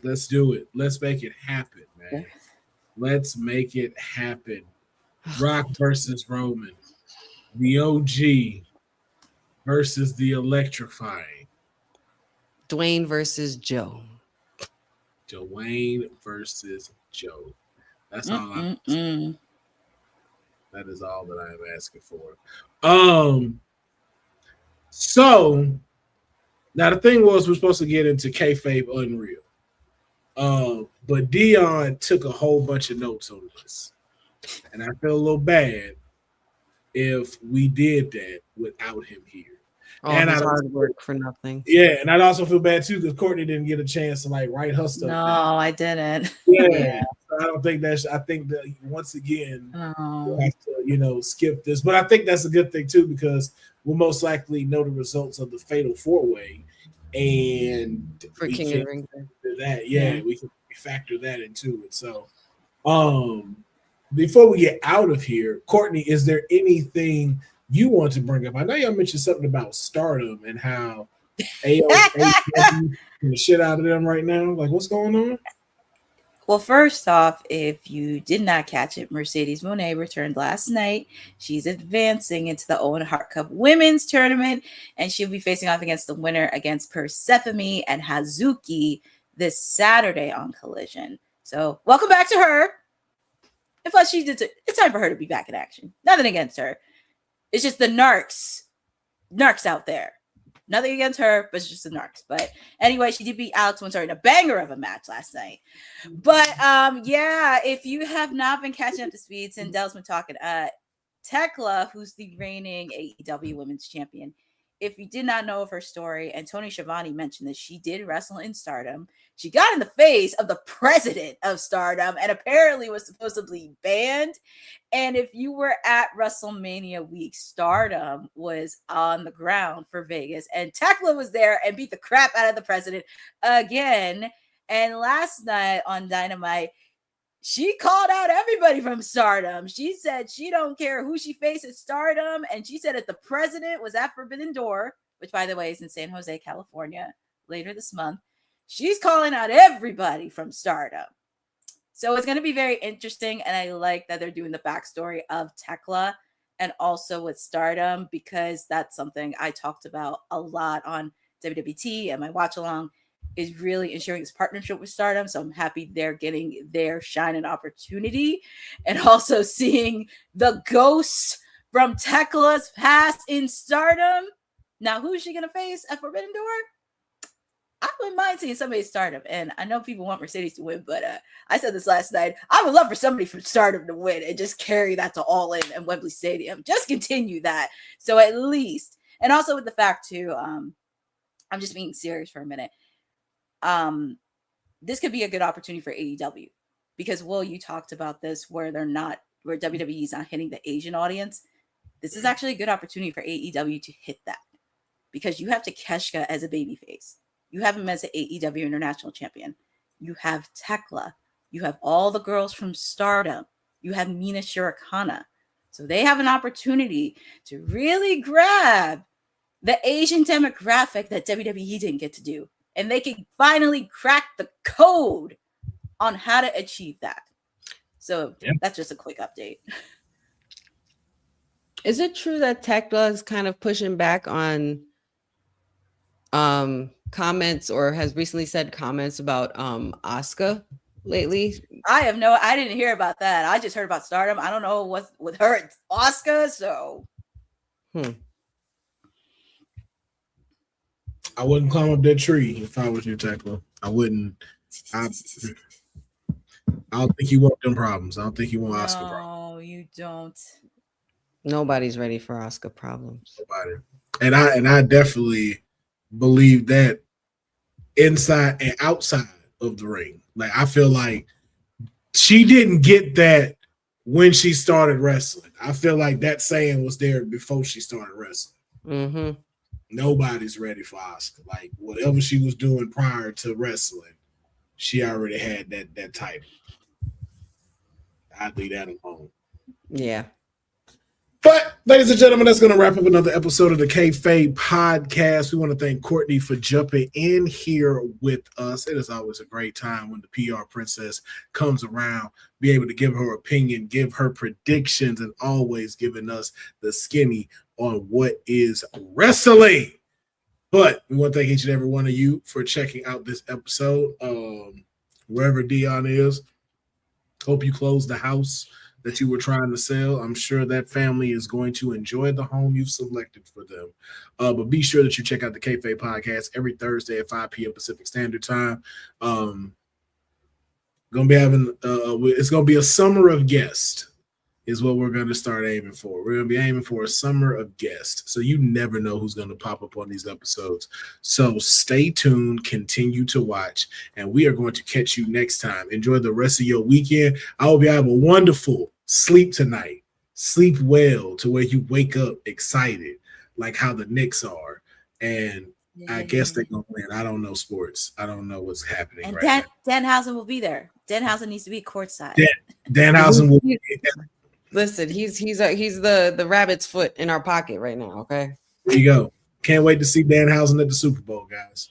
Speaker 2: Let's do it. Let's make it happen, man. Let's make it happen. Rock versus Roman. The OG versus the electrifying.
Speaker 1: Dwayne versus Joe.
Speaker 2: Dwayne versus Joe. That's all I'm saying. That is all that I am asking for. So now the thing was we're supposed to get into Kayfabe Unreal. But Dion took a whole bunch of notes on this. And I feel a little bad if we did that without him here.
Speaker 1: Oh, and it's hard work for nothing.
Speaker 2: Yeah, and I'd also feel bad too because Courtney didn't get a chance to like write her stuff.
Speaker 3: No, I didn't.
Speaker 2: Yeah. So I don't think that's. I think that once again we'll have to, skip this. But I think that's a good thing too because we'll most likely know the results of the Fatal 4-Way, and
Speaker 1: for King of the Ring.
Speaker 2: That we can factor that into it. So, before we get out of here, Courtney, is there anything you want to bring up? I know y'all mentioned something about Stardom and how AOA the shit out of them right now. Like, what's going on?
Speaker 3: Well, first off, if you did not catch it, Mercedes Moné returned last night. She's advancing into the Owen Hart Cup Women's Tournament, and she'll be facing off against the winner against Persephone and Hazuki this Saturday on Collision. So, welcome back to her. And plus, it's time for her to be back in action. Nothing against her. It's just the narcs out there. Nothing against her, but it's just the narcs. But anyway, she did beat Alex Winter in a banger of a match last night. But if you have not been catching up to speed, Sindell's been talking. Tekla, who's the reigning AEW Women's Champion, if you did not know of her story, and Tony Schiavone mentioned that she did wrestle in Stardom. She got in the face of the president of Stardom and apparently was supposedly banned. And if you were at WrestleMania week, Stardom was on the ground for Vegas. And Tekla was there and beat the crap out of the president again. And last night on Dynamite, she called out everybody from Stardom. She said she don't care who she faces Stardom. And she said if the president was at Forbidden Door, which, by the way, is in San Jose, California, later this month, she's calling out everybody from Stardom. So it's going to be very interesting. And I like that they're doing the backstory of Tekla and also with Stardom, because that's something I talked about a lot on WWT and my watch along, is really ensuring this partnership with Stardom. So I'm happy they're getting their shine and opportunity, and also seeing the ghost from Tekla's past in Stardom. Now, who is she going to face at Forbidden Door? I wouldn't mind seeing somebody Stardom. And I know people want Mercedes to win, but I said this last night. I would love for somebody from Stardom to win and just carry that to All In and Wembley Stadium. Just continue that. So at least, and also with the fact too, I'm just being serious for a minute. This could be a good opportunity for AEW, because Will, you talked about this where WWE is not hitting the Asian audience. This is actually a good opportunity for AEW to hit that, because you have Takeshita as a babyface. You have him as an AEW International Champion. You have Tekla. You have all the girls from Stardom. You have Mina Shirokana. So they have an opportunity to really grab the Asian demographic that WWE didn't get to do. And they can finally crack the code on how to achieve that. So That's just a quick update.
Speaker 1: Is it true that Tekla is kind of pushing back on comments, or has recently said comments about Asuka lately?
Speaker 3: I didn't hear about that. I just heard about Stardom. I don't know what with her and Asuka, so
Speaker 2: I wouldn't climb up that tree if I was you, Tekla. I wouldn't. I don't think you want them problems. I don't think you want Oscar problems.
Speaker 3: No, you don't.
Speaker 1: Nobody's ready for Oscar problems.
Speaker 2: Nobody. And I definitely believe that inside and outside of the ring. Like, I feel like she didn't get that when she started wrestling. I feel like that saying was there before she started wrestling.
Speaker 1: Mm-hmm.
Speaker 2: Nobody's ready for Oscar. Like, whatever she was doing prior to wrestling, she already had that title. I'd leave that alone.
Speaker 1: Yeah.
Speaker 2: But, ladies and gentlemen, that's going to wrap up another episode of the Kayfabe Podcast. We want to thank Courtney for jumping in here with us. It is always a great time when the PR princess comes around, be able to give her opinion, give her predictions, and always giving us the skinny on what is wrestling. But we want to thank each and every one of you for checking out this episode. Wherever Dion is, hope you closed the house that you were trying to sell. I'm sure that family is going to enjoy the home you've selected for them. But be sure that you check out the Kayfabe Podcast every Thursday at 5 p.m. Pacific Standard Time. Gonna be having it's gonna be a summer of guests is what we're gonna start aiming for. We're gonna be aiming for a summer of guests. So you never know who's gonna pop up on these episodes. So stay tuned, continue to watch, and we are going to catch you next time. Enjoy the rest of your weekend. I hope you have a wonderful sleep tonight. Sleep well to where you wake up excited, like how the Knicks are. And I guess they're gonna win. I don't know sports. I don't know what's happening.
Speaker 3: And
Speaker 2: right now.
Speaker 3: Danhausen will be there. Danhausen needs to be courtside.
Speaker 2: Danhausen will be there.
Speaker 1: Listen, he's the rabbit's foot in our pocket right now. Okay.
Speaker 2: There you go. Can't wait to see Danhausen at the Super Bowl, guys.